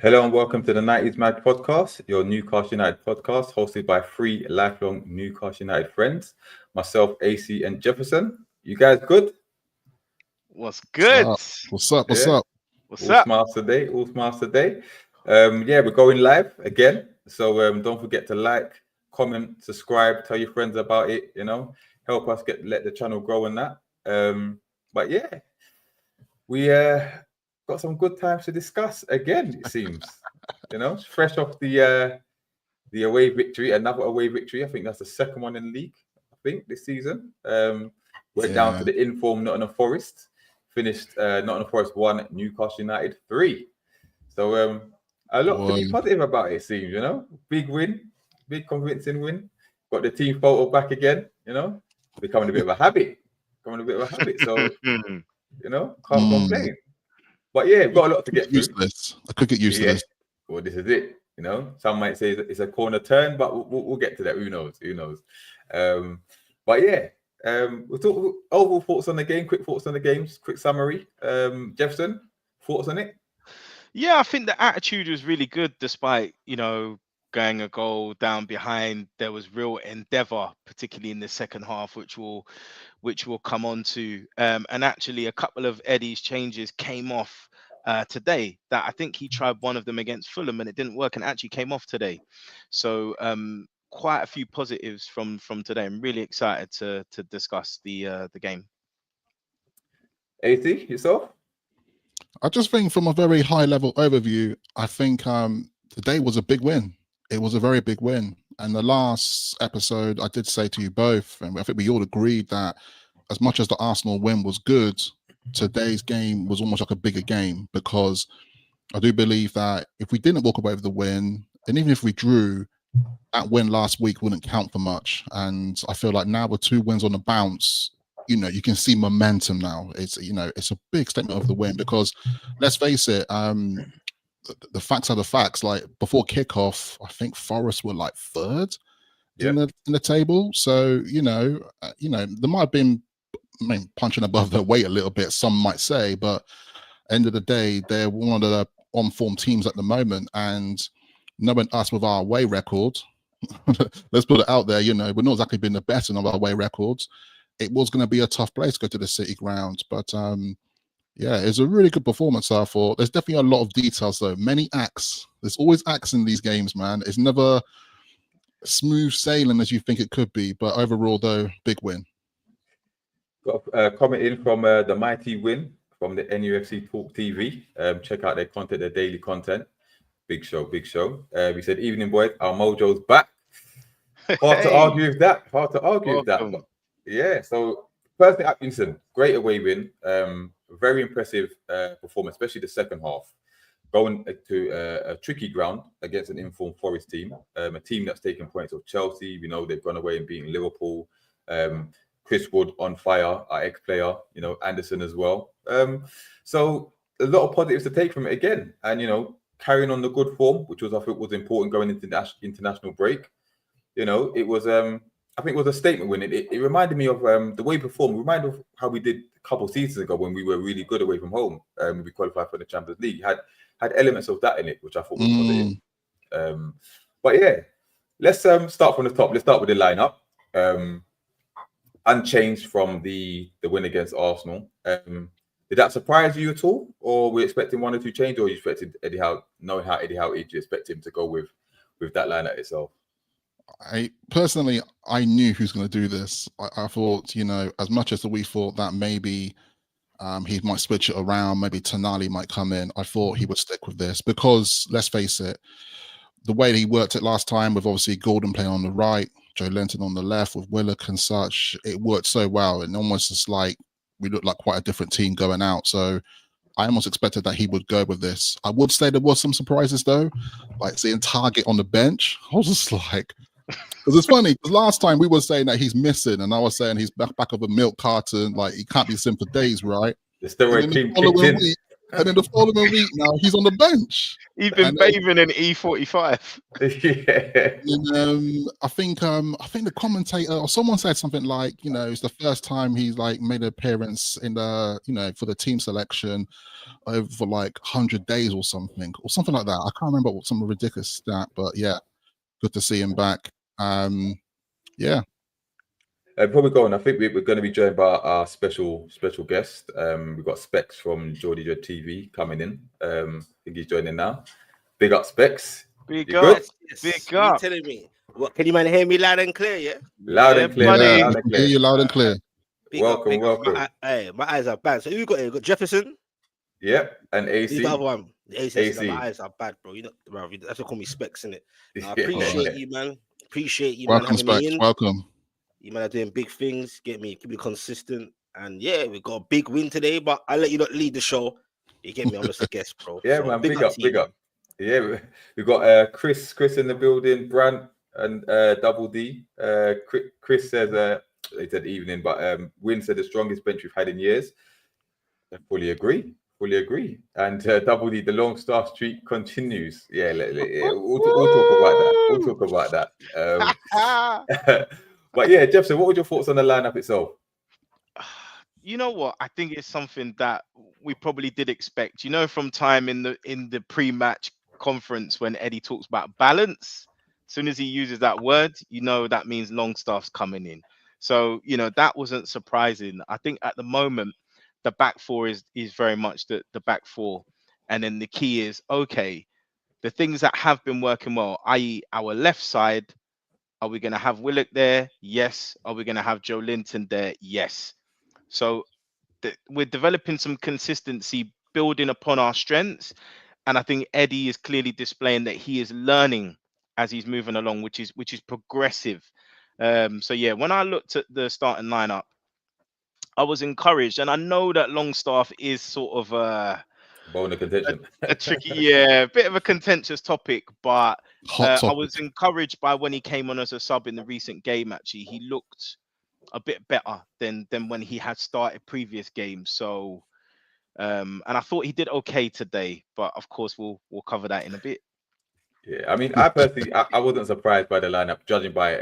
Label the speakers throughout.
Speaker 1: Hello and welcome to the 90s Mag podcast, your Newcastle United podcast, hosted by three lifelong Newcastle United friends, myself, AC, and Jefferson. You guys good?
Speaker 2: What's
Speaker 3: What's
Speaker 2: good?
Speaker 3: up? What's up? What's
Speaker 1: Yeah,
Speaker 3: up?
Speaker 2: What's
Speaker 1: all
Speaker 2: up?
Speaker 1: smiles today, all smiles today. Yeah, we're going live again, so don't forget to like, comment, subscribe, tell your friends about it. Help us let the channel grow and that. But yeah, we got some good times to discuss again. It seems, fresh off the away victory, another away victory. I think that's the second one in the league, I think, this season. Went down to
Speaker 3: Yeah.
Speaker 1: the informed Nottingham Forest, finished Nottingham Forest 1, Newcastle United 3. So a lot to be
Speaker 3: Boy.
Speaker 1: positive about, it seems, Big win, big convincing win. Got the team photo back again, becoming a bit of a habit. So, can't
Speaker 3: Mm.
Speaker 1: complain. But yeah, we've got a lot to
Speaker 3: I could
Speaker 1: get
Speaker 3: get used
Speaker 1: through.
Speaker 3: to this. I could get used to
Speaker 1: Yeah.
Speaker 3: this.
Speaker 1: Well, this is it. Some might say it's a corner turn, but we'll get to that. Who knows? But yeah, we'll talk overall thoughts on the game. Quick thoughts on the games. Quick summary. Jefferson, thoughts on it?
Speaker 2: Yeah, I think the attitude was really good despite, going a goal down behind. There was real endeavour, particularly in the second half, which we'll come on to. And actually a couple of Eddie's changes came off today. That I think he tried one of them against Fulham and it didn't work and actually came off today. So quite a few positives from today. I'm really excited to discuss the game.
Speaker 1: AC, yourself?
Speaker 3: I just think from a very high level overview, I think today was a big win. It was a very big win. And the last episode, I did say to you both, and I think we all agreed that as much as the Arsenal win was good, today's game was almost like a bigger game because I do believe that if we didn't walk away with the win, and even if we drew, that win last week wouldn't count for much. And I feel like now with two wins on the bounce, you can see momentum now. It's a big statement of the win because let's face it, the facts are the facts. Like before kickoff, I think Forest were like third in the table. So there might have been punching above their weight a little bit, some might say, but end of the day, they're one of the on-form teams at the moment. And knowing us with our away record, let's put it out there, we're not exactly been the best in our away records. It was going to be a tough place to go to the City ground. But yeah, it's a really good performance, I thought. There's definitely a lot of details, though. Many acts. There's always acts in these games, man. It's never smooth sailing as you think it could be. But overall, though, big win.
Speaker 1: Got a comment in from the Mighty Win from the NUFC Talk TV. Check out their content, their daily content. Big show. He said, "Evening, boys. Our mojo's back." Hard to argue with that. But yeah, so personally, Atkinson, great away win. Very impressive performance, especially the second half. Going to a tricky ground against an informed Forest team, a team that's taken points of Chelsea. We know they've gone away and beaten Liverpool. Chris Wood on fire, our ex-player, Anderson as well. So a lot of positives to take from it again. And, carrying on the good form, which I think was important going into the international break. It was, I think it was a statement win. It reminded me of the way we performed. It reminded me of how we did a couple of seasons ago when we were really good away from home. We qualified for the Champions League. Had elements of that in it, which I thought was positive. But yeah, let's start from the top. Let's start with the lineup. Unchanged from the win against Arsenal. Did that surprise you at all, or were you expecting one or two changes, or you expected Eddie Howe, knowing how Eddie Howe is, you expect him to go with that lineup itself?
Speaker 3: I personally knew who's going to do this. I thought, as much as we thought that maybe he might switch it around, maybe Tonali might come in, I thought he would stick with this because let's face it, the way he worked it last time with obviously Gordon playing on the right, Joelinton on the left with Willock and such, it worked so well. And almost just like we looked like quite a different team going out. So I almost expected that he would go with this. I would say there was some surprises though, like seeing Target on the bench. I was just like, because it's funny, because last time we were saying that he's missing, and I was saying he's back of a milk carton, like he can't be seen for days, right?
Speaker 1: The steroid cream kicked in.
Speaker 3: And then the following week now, he's on the bench.
Speaker 2: He's been
Speaker 3: And then-
Speaker 2: bathing in E45.
Speaker 1: Yeah.
Speaker 3: And I think the commentator or someone said something like, it's the first time he's like made an appearance in the, for the team selection over like 100 days or something like that. I can't remember what some ridiculous stat, but yeah, good to see him back. Yeah.
Speaker 1: Before we go on, I think we're going to be joined by our special guest. We've got Specs from Geordie Dread TV coming in. I think he's joining now. Big up, Specs.
Speaker 2: Big
Speaker 1: You
Speaker 2: up.
Speaker 1: good?
Speaker 2: Big
Speaker 4: You
Speaker 2: up.
Speaker 4: telling me? What? Can you man hear me loud and clear? Yeah.
Speaker 1: Loud and clear.
Speaker 2: buddy.
Speaker 1: Loud and
Speaker 3: Hear
Speaker 1: clear.
Speaker 3: you loud and clear.
Speaker 4: Big up,
Speaker 1: Welcome,
Speaker 4: big up.
Speaker 1: welcome.
Speaker 4: My eyes are bad. So who you got here? You got Jefferson.
Speaker 1: Yep, and
Speaker 4: Who's
Speaker 1: AC.
Speaker 4: the other one? The AC.
Speaker 1: AC.
Speaker 4: My eyes are bad, bro. Bro, you have to call me Specs, innit? I
Speaker 1: Yeah.
Speaker 4: appreciate you, man. Appreciate you,
Speaker 3: Welcome,
Speaker 4: man, having me
Speaker 3: Specs.
Speaker 4: in.
Speaker 3: Welcome.
Speaker 4: You man are doing big things. Keep me consistent. And yeah, we got a big win today, but I'll let you not lead the show. You get me? I'm just a guest, bro.
Speaker 1: Yeah,
Speaker 4: So
Speaker 1: man. Big up,
Speaker 4: to you,
Speaker 1: big up. Yeah, we've got Chris in the building, Brant and Double D. Chris says, he said evening, but Win said the strongest bench we've had in years. I fully agree. And Double D, the long star streak continues. Yeah, we'll talk about that. But yeah, Jefferson, what were your thoughts on the lineup itself?
Speaker 2: You know what? I think it's something that we probably did expect. From time in the pre-match conference when Eddie talks about balance, as soon as he uses that word, that means Longstaff's coming in. So that wasn't surprising. I think at the moment the back four is very much the back four, and then the key is okay. The things that have been working well, i.e., our left side. Are we going to have Willock there? Yes. Are we going to have joelinton there? Yes. So we're developing some consistency, building upon our strengths. And I think Eddie is clearly displaying that he is learning as he's moving along, which is progressive. So yeah, when I looked at the starting lineup, I was encouraged. And I know that Longstaff is sort of
Speaker 1: Bone of contention.
Speaker 2: a tricky, bit of a contentious topic, but
Speaker 3: Hot topic.
Speaker 2: I was encouraged by when he came on as a sub in the recent game. Actually, he looked a bit better than when he had started previous games. So, and I thought he did okay today, but of course we'll cover that in a bit.
Speaker 1: Yeah, I mean, I personally, I wasn't surprised by the lineup, judging by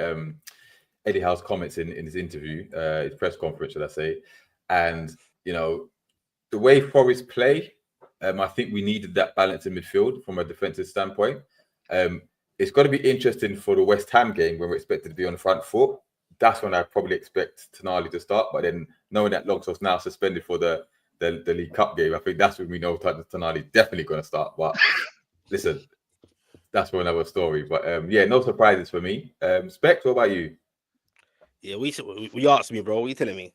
Speaker 1: Eddie Howe's comments in his interview, his press conference, should I say. And, the way Forest play, I think we needed that balance in midfield from a defensive standpoint. It's got to be interesting for the West Ham game when we're expected to be on the front foot. That's when I probably expect Tonali to start. But then knowing that Longstaff's now suspended for the League Cup game, I think that's when we know Tonali definitely going to start. But listen, that's for another story. But yeah, no surprises for me. Specs, what about you?
Speaker 4: Yeah, we asked me, bro. What are you telling me?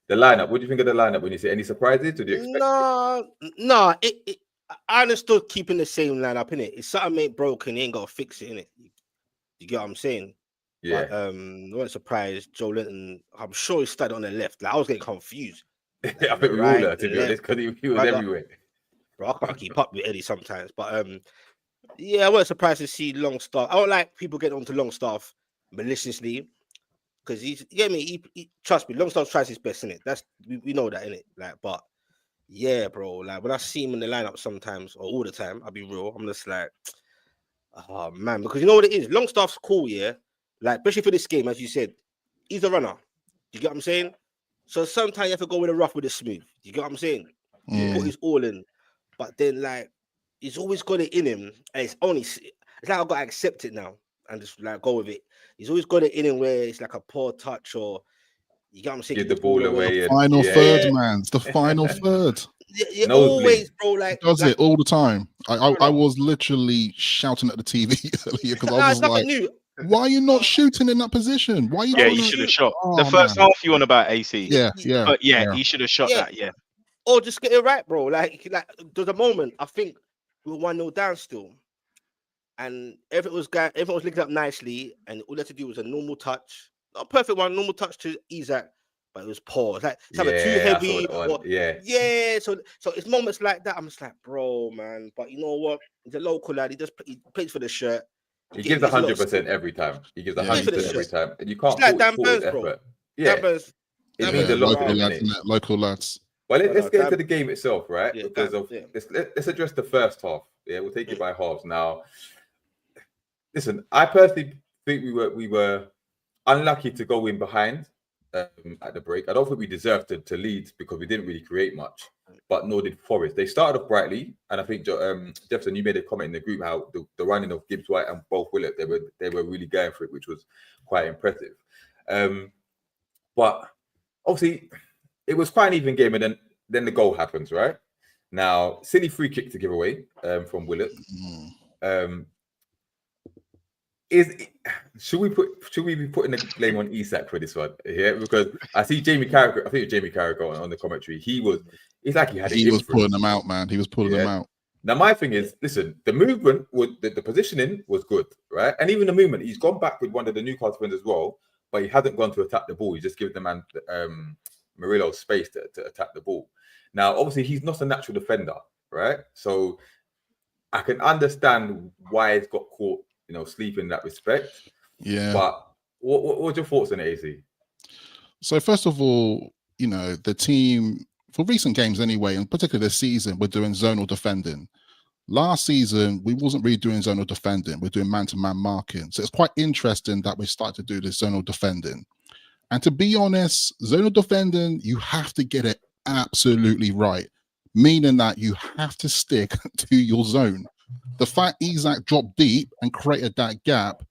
Speaker 1: The lineup. What do you think of the lineup when you say any surprises? Did you expect?
Speaker 4: No. I understood keeping the same lineup in it. If something ain't broken, you ain't gotta fix it in it. You get what I'm saying?
Speaker 1: Yeah.
Speaker 4: But, I wasn't surprised. joelinton, I'm sure he started on the left. Like I was getting confused.
Speaker 1: I think we all are, to be honest, because he was everywhere.
Speaker 4: Bro, I can't keep up with Eddie sometimes. But yeah, I wasn't surprised to see Longstaff. I don't like people getting onto Longstaff maliciously. Because you get me, he trust me, Longstaff tries his best in it. That's we know that in it. Like, but yeah, bro. Like when I see him in the lineup sometimes or all the time, I'll be real. I'm just like, oh man, because you know what it is. Longstaff's cool, yeah. Like especially for this game, as you said, he's a runner. You get what I'm saying? So sometimes you have to go with the rough with the smooth. You get what I'm saying? Put his all in, but then like he's always got it in him, and it's like I've got to accept it now and just like go with it. He's always got it in him where it's like a poor touch or you get what I'm saying.
Speaker 1: Give the ball away.
Speaker 3: Final third, man. It's the final third.
Speaker 4: Yeah, always, bro. Like
Speaker 3: he does it all the time. I was literally shouting at the TV earlier because I was like,
Speaker 4: new.
Speaker 3: "Why are you not shooting in that position? Why are you?"
Speaker 2: Yeah, you should have shot the first half. You on about AC?
Speaker 3: Yeah.
Speaker 2: But yeah, he should have shot that. Yeah.
Speaker 4: Or just get it right, bro. Like there's a moment I think we were 1-0 down still, and everything was linked up nicely, and all they had to do was a normal touch, not a perfect one, normal touch to Isaac, but it was poor. It's like it's either too heavy. Yeah. So it's moments like that. I'm just like, bro, man. But you know what? He's a local lad. He plays for the shirt.
Speaker 1: He gives 100% every time. He gives 100% every time, and you can't.
Speaker 4: It's like Dan Burns, bro.
Speaker 1: Yeah,
Speaker 4: Dan Burns.
Speaker 1: It means a lot to him,
Speaker 3: local lads.
Speaker 1: Well, let's get into the game itself, right?
Speaker 4: Yeah,
Speaker 1: because let's address the first half. Yeah, we'll take it by halves now. Listen, I personally think we were unlucky to go in behind at the break. I don't think we deserved to lead because we didn't really create much, but nor did Forest. They started off brightly, and I think Jefferson, you made a comment in the group how the running of Gibbs White and both Willett, they were really going for it, which was quite impressive. But obviously, it was quite an even game, and then the goal happens, right? Now, silly free kick to give away from Willett. Should we be putting the blame on Isak for this one? Yeah, because I see Jamie Carragher. I think it's Jamie Carragher on the commentary. It's like he was
Speaker 3: pulling them out, man. He was pulling them out.
Speaker 1: Now my thing is, listen, the movement the positioning was good, right? And even the movement, he's gone back with one of the Newcastle friends as well, but he hasn't gone to attack the ball. He's just given the man Murillo space to attack the ball. Now, obviously, he's not a natural defender, right? So I can understand why he's got caught, sleeping in that respect.
Speaker 3: Yeah.
Speaker 1: But what's your thoughts on it, AZ?
Speaker 3: So first of all, the team for recent games anyway, and particularly this season, we're doing zonal defending. Last season, we wasn't really doing zonal defending. We're doing man-to-man marking. So it's quite interesting that we start to do this zonal defending. And to be honest, zonal defending, you have to get it absolutely right, meaning that you have to stick to your zone. The fact Isak dropped deep and created that gap,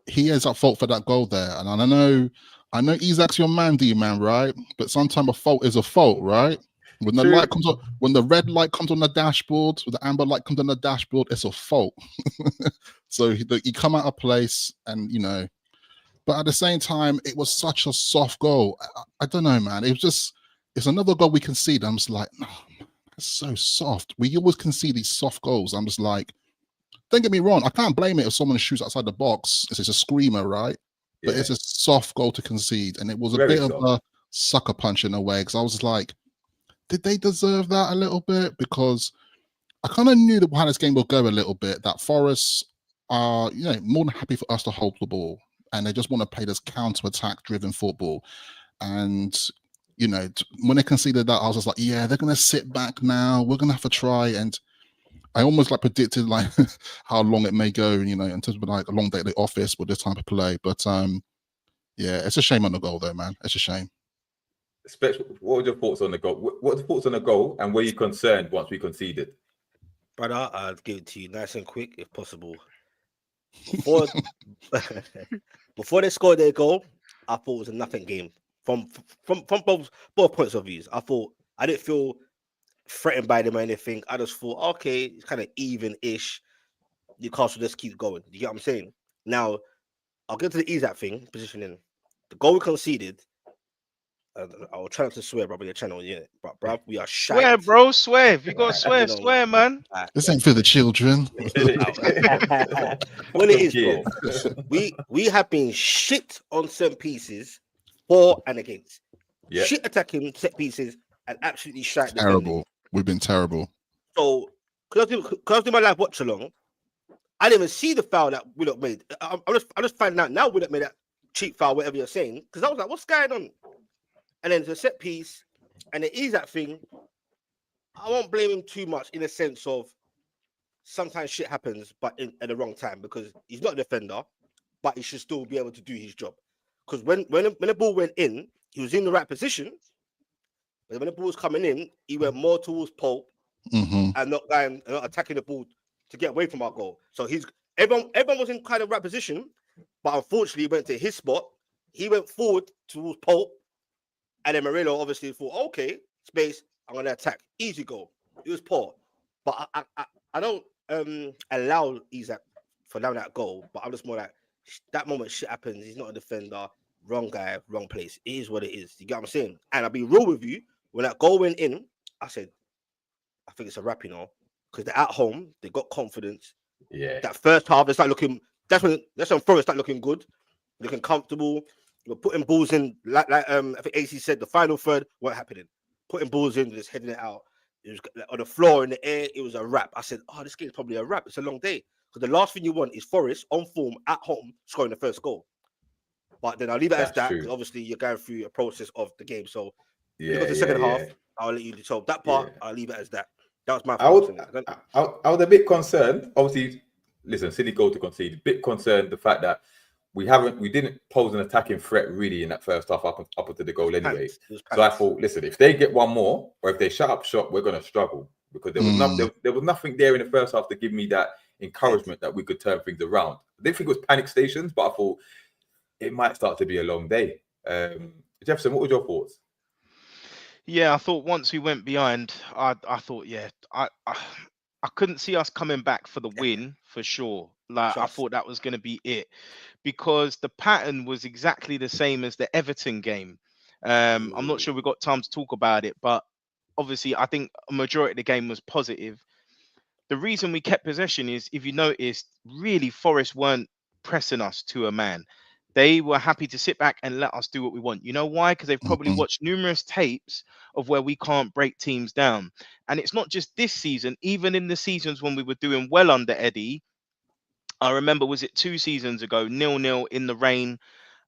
Speaker 3: he is at fault for that goal there. And I know Isak's your man, D-man, right? But sometimes a fault is a fault, right? When the light comes on, when the red light comes on the dashboard, when the amber light comes on the dashboard, it's a fault. So you come out of place, and but at the same time, it was such a soft goal. I don't know, man. It's another goal we concede. I'm just like, oh, it's so soft. We always concede these soft goals. I'm just like, don't get me wrong. I can't blame it if someone shoots outside the box. It's a screamer, right? But it's a soft goal to concede. And it was a bit of a sucker punch in a way. Because I was like, did they deserve that a little bit? Because I kind of knew how this game would go a little bit. That Forest are, more than happy for us to hold the ball. And they just want to play this counter-attack driven football. And, when they conceded that, I was just like, yeah, they're going to sit back now. We're going to have to try. And I almost predicted how long it may go, in terms of a long day at the office with this type of play. But yeah, it's a shame on the goal though, man. It's a shame.
Speaker 1: What were your thoughts on the goal? What are the thoughts on the goal, and were you concerned once we conceded?
Speaker 4: Brother, I'll give it to you nice and quick if possible. Before they scored their goal, I thought it was a nothing game. From both points of views. I didn't feel threatened by them or anything. I just thought, okay, it's kind of even-ish. Newcastle just keep going. You get what I'm saying? Now, I'll get to the Isak thing, positioning. The goal we conceded, I'll try not to swear, bro, on your channel, yeah. But, bro, we are shy.
Speaker 2: Swear, bro, swear. If you got to swear, man.
Speaker 3: This ain't for the children.
Speaker 4: When it is, bro, we have been shit on set pieces for and against. Yeah. Shit attacking set pieces and absolutely shite.
Speaker 3: Terrible. We've been terrible.
Speaker 4: So, because I do my live watch along, I didn't even see the foul that Willett made. I'm just finding out now Willett made that cheap foul, whatever you're saying, because I was like, what's going on? And then the set piece and the Isak thing, I won't blame him too much in the sense of sometimes shit happens, but at the wrong time, because he's not a defender, but he should still be able to do his job. Because when the ball went in, he was in the right position, but when the ball was coming in, he went more towards Pope and not attacking the ball to get away from our goal. So everyone was in kind of right position, but unfortunately he went to his spot. He went forward towards Pope. And then Murillo obviously thought, okay, space, I'm going to attack. Easy goal. It was poor. But I don't allow Isak for allowing that goal. But I'm just more like, that moment shit happens. He's not a defender. Wrong guy, wrong place. It is what it is. You get what I'm saying? And I'll be real with you. When that goal went in, I said, I think it's a wrap, because they're at home. They got confidence.
Speaker 1: Yeah.
Speaker 4: That first half, they start looking, that's when Forest start looking good, looking comfortable. You're putting balls in, like I think AC said, the final third weren't happening. Putting balls in, just heading it out. It was on the floor, in the air, it was a wrap. I said, oh, this game's probably a wrap. It's a long day. Because the last thing you want is Forest on form at home scoring the first goal. But then I'll leave it as that, because obviously you're going through a process of the game. So you got the second half. I'll let you. So that part,
Speaker 1: Yeah.
Speaker 4: I'll leave it as that. That was my
Speaker 1: I
Speaker 4: thoughts
Speaker 1: was,
Speaker 4: on it.
Speaker 1: I was a bit concerned. Obviously, listen, City goal to concede. A bit concerned the fact that we didn't pose an attacking threat really in that first half up until the goal anyway. So I thought, listen, if they get one more or if they shut up shop, we're going to struggle because there was nothing there in the first half to give me that encouragement that we could turn things around. I didn't think it was panic stations, but I thought it might start to be a long day. Jefferson, what were your thoughts?
Speaker 2: Yeah, I thought once we went behind, I thought, yeah, I couldn't see us coming back for the win for sure. Like I thought that was going to be it, because the pattern was exactly the same as the Everton game. I'm not sure we got time to talk about it, but obviously I think a majority of the game was positive. The reason we kept possession is, if you noticed, really Forest weren't pressing us to a man. They were happy to sit back and let us do what we want. You know why? Because they've probably watched numerous tapes of where we can't break teams down. And it's not just this season, even in the seasons when we were doing well under Eddie. I remember, was it 2 seasons ago, 0-0 in the rain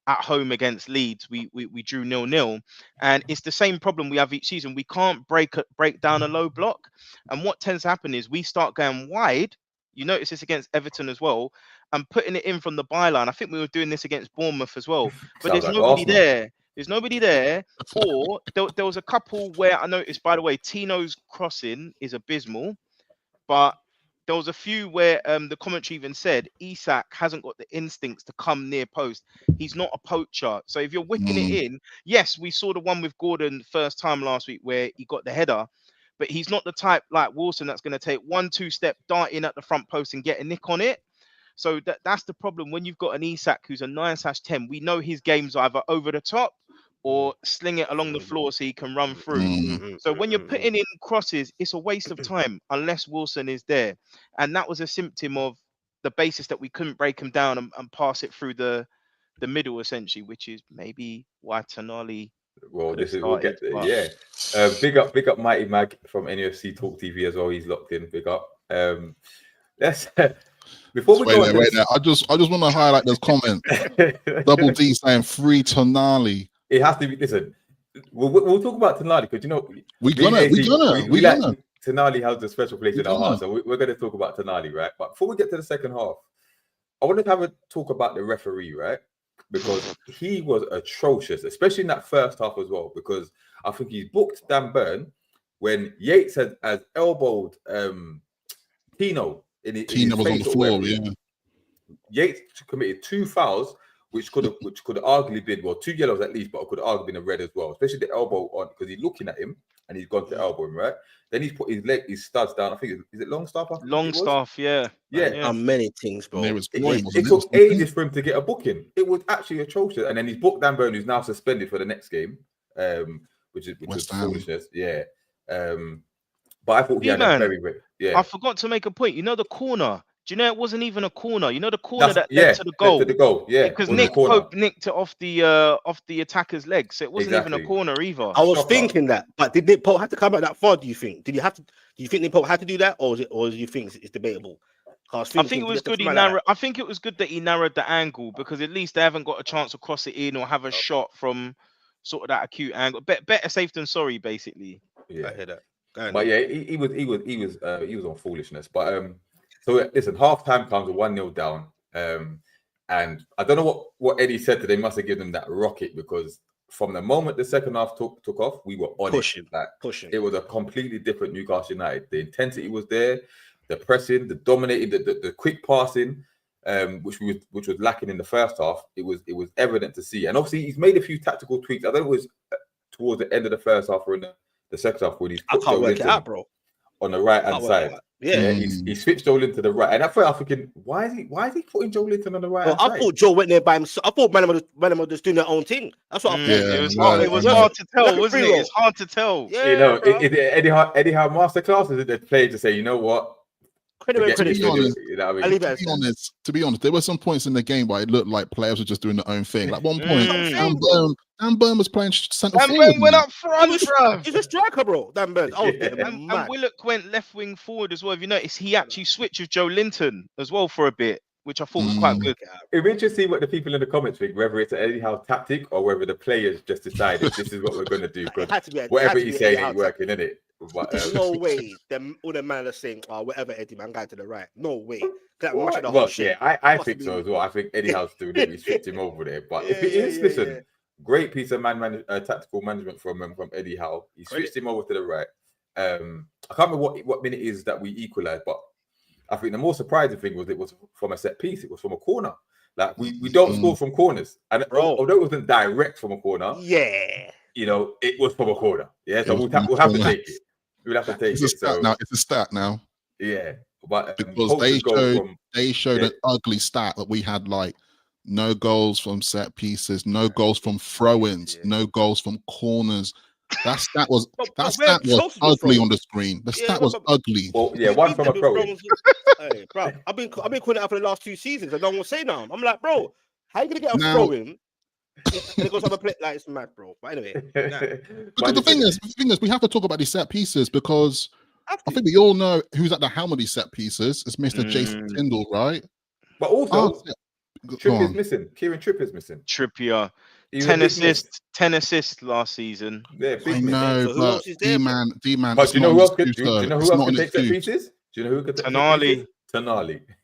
Speaker 2: at home against Leeds, we drew 0-0, and it's the same problem we have each season. We can't break down a low block, and what tends to happen is we start going wide. You notice this against Everton as well, and putting it in from the byline. I think we were doing this against Bournemouth as well, but there's nobody there. There's nobody there, or there was a couple where I noticed. By the way, Tino's crossing is abysmal, but there was a few where the commentary even said Isak hasn't got the instincts to come near post. He's not a poacher. So if you're whipping it in, yes, we saw the one with Gordon first time last week where he got the header, but he's not the type like Wilson that's going to take 1-2 step, dart in at the front post and get a nick on it. So that's the problem when you've got an Isak who's a 9/10. We know his game's either over the top or sling it along the floor so he can run through. So when you're putting in crosses, it's a waste of time unless Wilson is there. And that was a symptom of the basis that we couldn't break him down and pass it through the middle, essentially, which is maybe why Tonali.
Speaker 1: Well, we'll get there. Yeah. Big up Mighty Mag from NUFC Talk TV as well. He's locked in. Big up. Let's before we go.
Speaker 3: Wait there. I just want to highlight this comment. Double D saying free Tonali.
Speaker 1: It has to be. Listen, we'll talk about Tonali because
Speaker 3: we gonna.
Speaker 1: Tonali has a special place in our heart, so we're going to talk about Tonali, right? But before we get to the second half, I wanted to have a talk about the referee, right? Because he was atrocious, especially in that first half as well. Because I think he's booked Dan Burn when Yates has elbowed Tino in his
Speaker 3: Tino was on the floor. Yeah,
Speaker 1: Yates committed 2 fouls. Which could have arguably been, well, 2 yellows at least, but it could have arguably been a red as well, especially the elbow on, because he's looking at him and he's gone to elbow him, right? Then he's put his studs down. I think is it Longstaff?
Speaker 2: Longstaff, yeah.
Speaker 4: Many things, bro.
Speaker 1: It took ages for him to get a booking. It was actually atrocious. And then he's booked Dan Burn, who's now suspended for the next game, which is foolishness. Yeah. But I thought he had a very great. Yeah.
Speaker 2: I forgot to make a point. You know the corner. Do you know it wasn't even a corner? You know the corner that led to the goal.
Speaker 1: To the goal, yeah.
Speaker 2: Because Nick Pope nicked it off the attacker's leg, so it wasn't even a corner either.
Speaker 4: I was thinking that, but did Nick Pope have to come out that far? Do you think? Did he have to? Do you think Nick Pope had to do that, or do you think it's debatable?
Speaker 2: I think it was good. I think it was good that he narrowed the angle, because at least they haven't got a chance to cross it in or have a shot from sort of that acute angle. Better safe than sorry, basically.
Speaker 1: Yeah, I hear that. But yeah, he was on foolishness, but So listen, half time comes, 1-0 down, and I don't know what Eddie said today. Must have given them that rocket, because from the moment the second half took off, we were on pushing. It was a completely different Newcastle United. The intensity was there, the pressing, the dominating, the quick passing, which was lacking in the first half. It was evident to see, and obviously he's made a few tactical tweaks. I don't know if it was towards the end of the first half or in the second half when he's put
Speaker 4: I can't work it out, bro.
Speaker 1: On the right hand side. Yeah, he switched Joelinton to the right, and at first I was thinking, why is he putting Joelinton on the right?
Speaker 4: Well, I thought Joe went there by himself. I thought Man were just doing their own thing. That's what I thought.
Speaker 2: It was hard to tell, wasn't it? It's hard to tell.
Speaker 1: Yeah, you know, Eddie Howe masterclass is the player to say, you know what?
Speaker 3: To be honest, there were some points in the game where it looked like players were just doing their own thing. Like one point, Dan Burn was playing centre forward.
Speaker 2: Dan Burn went up front, bro.
Speaker 4: He's a striker, bro. Dan Burn.
Speaker 2: And Willock went left wing forward as well. If you notice, he actually switched with Joelinton as well for a bit. which I thought was quite good.
Speaker 1: It'd be interesting to see what the people in the comments think, whether it's Eddie Howe tactic or whether the players just decided this is what we're going to do. Because whatever he's saying ain't working, innit? But,
Speaker 4: There's no way all the man are saying, "Oh, whatever, Eddie, man, guy to the right." No way.
Speaker 1: I think so as well. I think Eddie Howe's doing it. He switched him over there. But if it is, listen, great piece of tactical management from Eddie Howe. He switched him over to the right. I can't remember what minute it is that we equalised, but I think the more surprising thing was it was from a set piece. It was from a corner. Like we don't score from corners, and although it wasn't direct from a corner, it was from a corner. Yeah, so we'll have to take it. We'll have to take it.
Speaker 3: It's a stat now.
Speaker 1: Yeah, but
Speaker 3: because they showed an ugly stat that we had like no goals from set pieces, no goals from throw-ins, no goals from corners. That stat was ugly on the screen. The stat was ugly.
Speaker 1: Well, one from a throw-in.
Speaker 4: Hey, bro, I've been calling it out for the last 2 seasons, and no one will say now. I'm like, bro, how you gonna get a throw-in? And it goes on a play like it's mad, bro. But anyway,
Speaker 3: because the thing is, we have to talk about these set pieces because I think we all know who's at the helm of these set pieces. It's Mr. Jason Tyndall, right?
Speaker 1: But also, Trippier's missing. Kieran Trippier's missing.
Speaker 2: Trippier, 10 assists last season.
Speaker 1: Yeah,
Speaker 3: I know, but D-man.
Speaker 1: But do you know who else can take set pieces? Do you know who could take
Speaker 2: Tonali?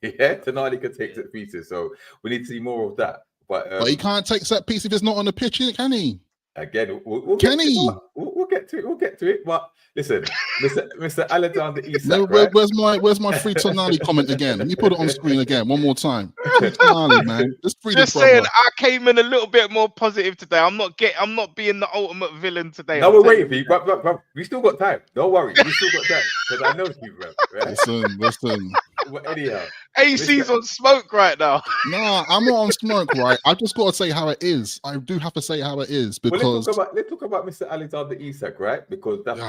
Speaker 1: Yeah, Tonali could take set pieces. So we need to see more of that. But
Speaker 3: he can't take set piece if it's not on the pitch, can he?
Speaker 1: Again, we'll get to it. But listen, Mr. Alexander Isak,
Speaker 3: no, where's my free Tonali comment again? Let me put it on screen again one more time. Tonali, man, just
Speaker 2: saying, I came in a little bit more positive today. I'm not being the ultimate villain today.
Speaker 1: No, we're waiting for you, but we still got time. Don't worry, we still got time because I know you, bro. Right?
Speaker 3: Listen.
Speaker 1: Well, anyhow,
Speaker 2: AC's on smoke right now.
Speaker 3: Nah, I'm not on smoke, right? I just got to say how it is. I do have to say how it is because
Speaker 1: let's talk about Mr. Alexander Isak, right? Because that's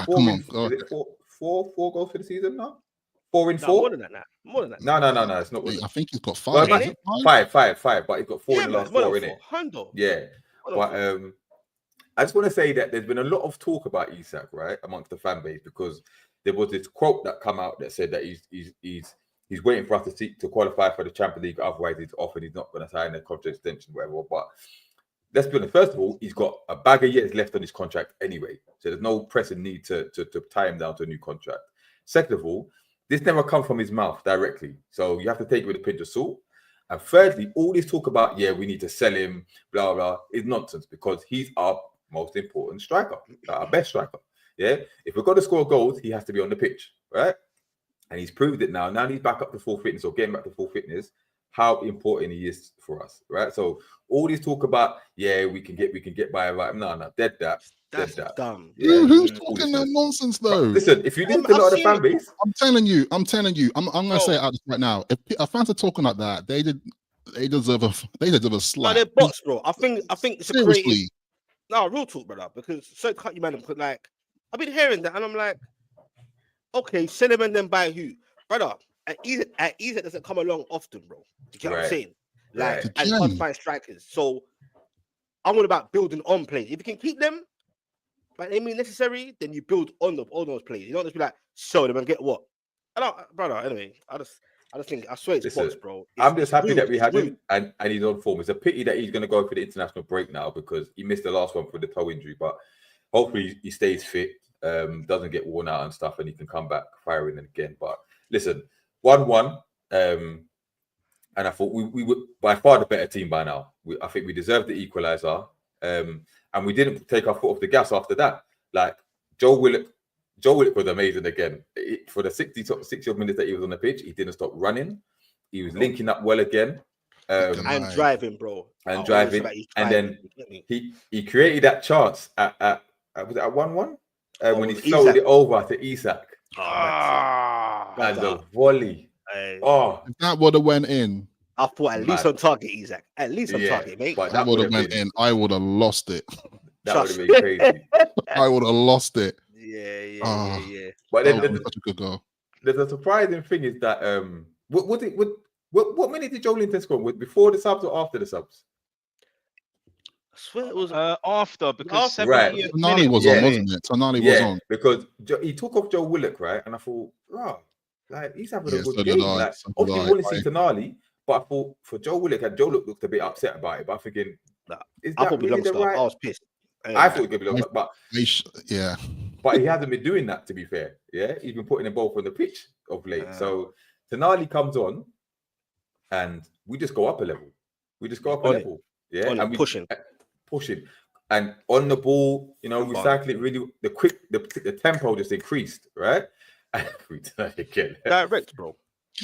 Speaker 1: four goals for the season now. 4 in 4.
Speaker 4: More than that.
Speaker 1: No. It's not.
Speaker 3: I think he's got 5.
Speaker 1: Well, five. But he's got 4 in the last 4 in it. Yeah. But I just want to say that there's been a lot of talk about Isak, right, amongst the fan base because there was this quote that come out that said that he's waiting for us to qualify for the Champions League. Otherwise, he's off and he's not going to sign a contract extension, whatever. But let's be honest. First of all, he's got a bag of years left on his contract anyway, so there's no pressing need to tie him down to a new contract. Second of all, this never comes from his mouth directly, so you have to take it with a pinch of salt. And thirdly, all this talk about we need to sell him, blah blah, is nonsense because he's our most important striker, our best striker. Yeah, if we're going to score goals, he has to be on the pitch, right? And he's proved it now. Now he's back up to full fitness or getting back to full fitness. How important he is for us, right? So all this talk about we can get by, right? No, dead that.
Speaker 4: That's dumb.
Speaker 3: Yeah, who's talking that nonsense though?
Speaker 1: Listen, if you listen to a lot of the fan base,
Speaker 3: I'm telling you. I'm gonna say it out right now. If fans are talking like that, they deserve a slap.
Speaker 4: No, they're bots, bro. I think it's a
Speaker 3: Seriously.
Speaker 4: creative. No, real talk, brother. Because so cut you, man. Like I've been hearing that, and I'm like, okay, sell him and then buy who, brother. At ease doesn't come along often, bro. Do you get what I'm saying? Like, and you can't find strikers. So I'm all about building on players. If you can keep them, but they mean necessary, then you build on those players. You don't just be like, sell them and get what? Brother. Anyway, I just think I swear it's box, bro.
Speaker 1: I'm just happy that we had him and he's on form. It's a pity that he's going to go for the international break now because he missed the last one for the toe injury. But hopefully he stays fit, doesn't get worn out and stuff, and he can come back firing again. But listen, 1-1, and I thought we were by far the better team by now. I think we deserved the equaliser, and we didn't take our foot off the gas after that. Like Joe Willock was amazing again. For the 60 odd minutes that he was on the pitch, he didn't stop running. He was linking up well again.
Speaker 4: And driving, bro.
Speaker 1: And then he created that chance at was it at 1-1? When he floated it over to Isak. And the volley.
Speaker 3: If that would have went in,
Speaker 4: I thought at least on target, Isak. At least on target, mate.
Speaker 3: But that would have went in. I would have lost it.
Speaker 1: That would have been crazy.
Speaker 3: I would have lost it.
Speaker 4: Yeah.
Speaker 1: But then
Speaker 3: such a good goal.
Speaker 1: There's a surprising thing is that what minute did joelinton score? Before the subs or after the subs?
Speaker 4: I swear it was
Speaker 2: after because
Speaker 3: Tonali was on, wasn't it? Tonali was on
Speaker 1: because he took off Joe Willock, right? And I thought, like he's having a good game. Like, obviously, you want to see Tonali, But I thought for Joe Willock, and Joe looked a bit upset about it. But I'm thinking,
Speaker 4: Nah,
Speaker 1: is
Speaker 4: I
Speaker 1: that
Speaker 4: thought we
Speaker 1: really
Speaker 4: long
Speaker 1: the
Speaker 4: stuff.
Speaker 1: right?
Speaker 4: I was pissed.
Speaker 1: I thought it could be long stuff,
Speaker 3: Yeah.
Speaker 1: but he hasn't been doing that. To be fair, yeah, he's been putting them both on the pitch of late. So Tonali comes on, and we just go up a level. We just go up a
Speaker 4: On it.
Speaker 1: level, yeah,
Speaker 4: On
Speaker 1: and
Speaker 4: it,
Speaker 1: we
Speaker 4: pushing.
Speaker 1: and on the ball, you know, we
Speaker 4: Remember.
Speaker 1: cycle it really. The tempo just increased, right? Again.
Speaker 4: Direct, bro.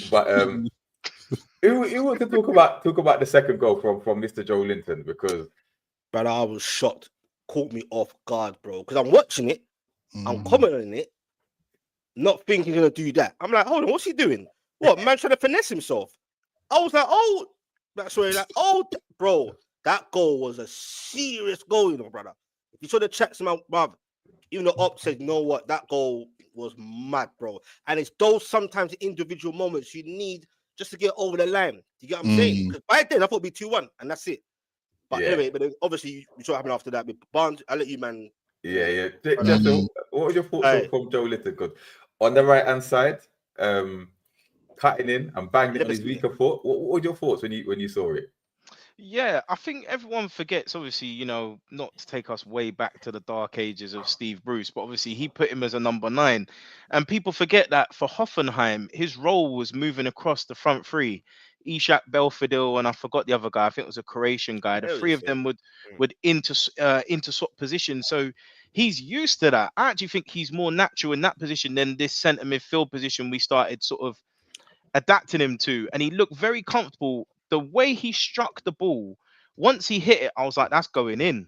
Speaker 1: But who wants to talk about the second goal from Mr. Joe Linton? Because
Speaker 4: But I was shocked. Caught me off guard, bro. Because I'm watching it, I'm commenting on it, not thinking he's gonna do that. I'm like, hold on, what's he doing? What, man trying to finesse himself? I was like, oh, that's where like, oh, bro, that goal was a serious goal, you know, brother. If you saw the chats, man, bruv, even the op said, you know what, that goal was mad, bro. And it's those sometimes individual moments you need just to get over the line. You get what I'm saying? Because by then I thought it'd be 2-1, and that's it. But anyway, but then obviously you saw what happened after that. But Barnes, I'll let you, man.
Speaker 1: Yeah. Jethro, what were your thoughts from Joe Linton? Because on the right hand side, cutting in and banging it on his weaker foot. What were your thoughts when you saw it?
Speaker 2: Yeah, I think everyone forgets, obviously, you know, not to take us way back to the dark ages of Steve Bruce, but obviously he put him as a number 9. And people forget that for Hoffenheim, his role was moving across the front three. Ishak Belfodil, and I forgot the other guy, I think it was a Croatian guy. The three of them would interswap position. So he's used to that. I actually think he's more natural in that position than this centre midfield position we started sort of adapting him to, and he looked very comfortable. The way he struck the ball, once he hit it, I was like, that's going in.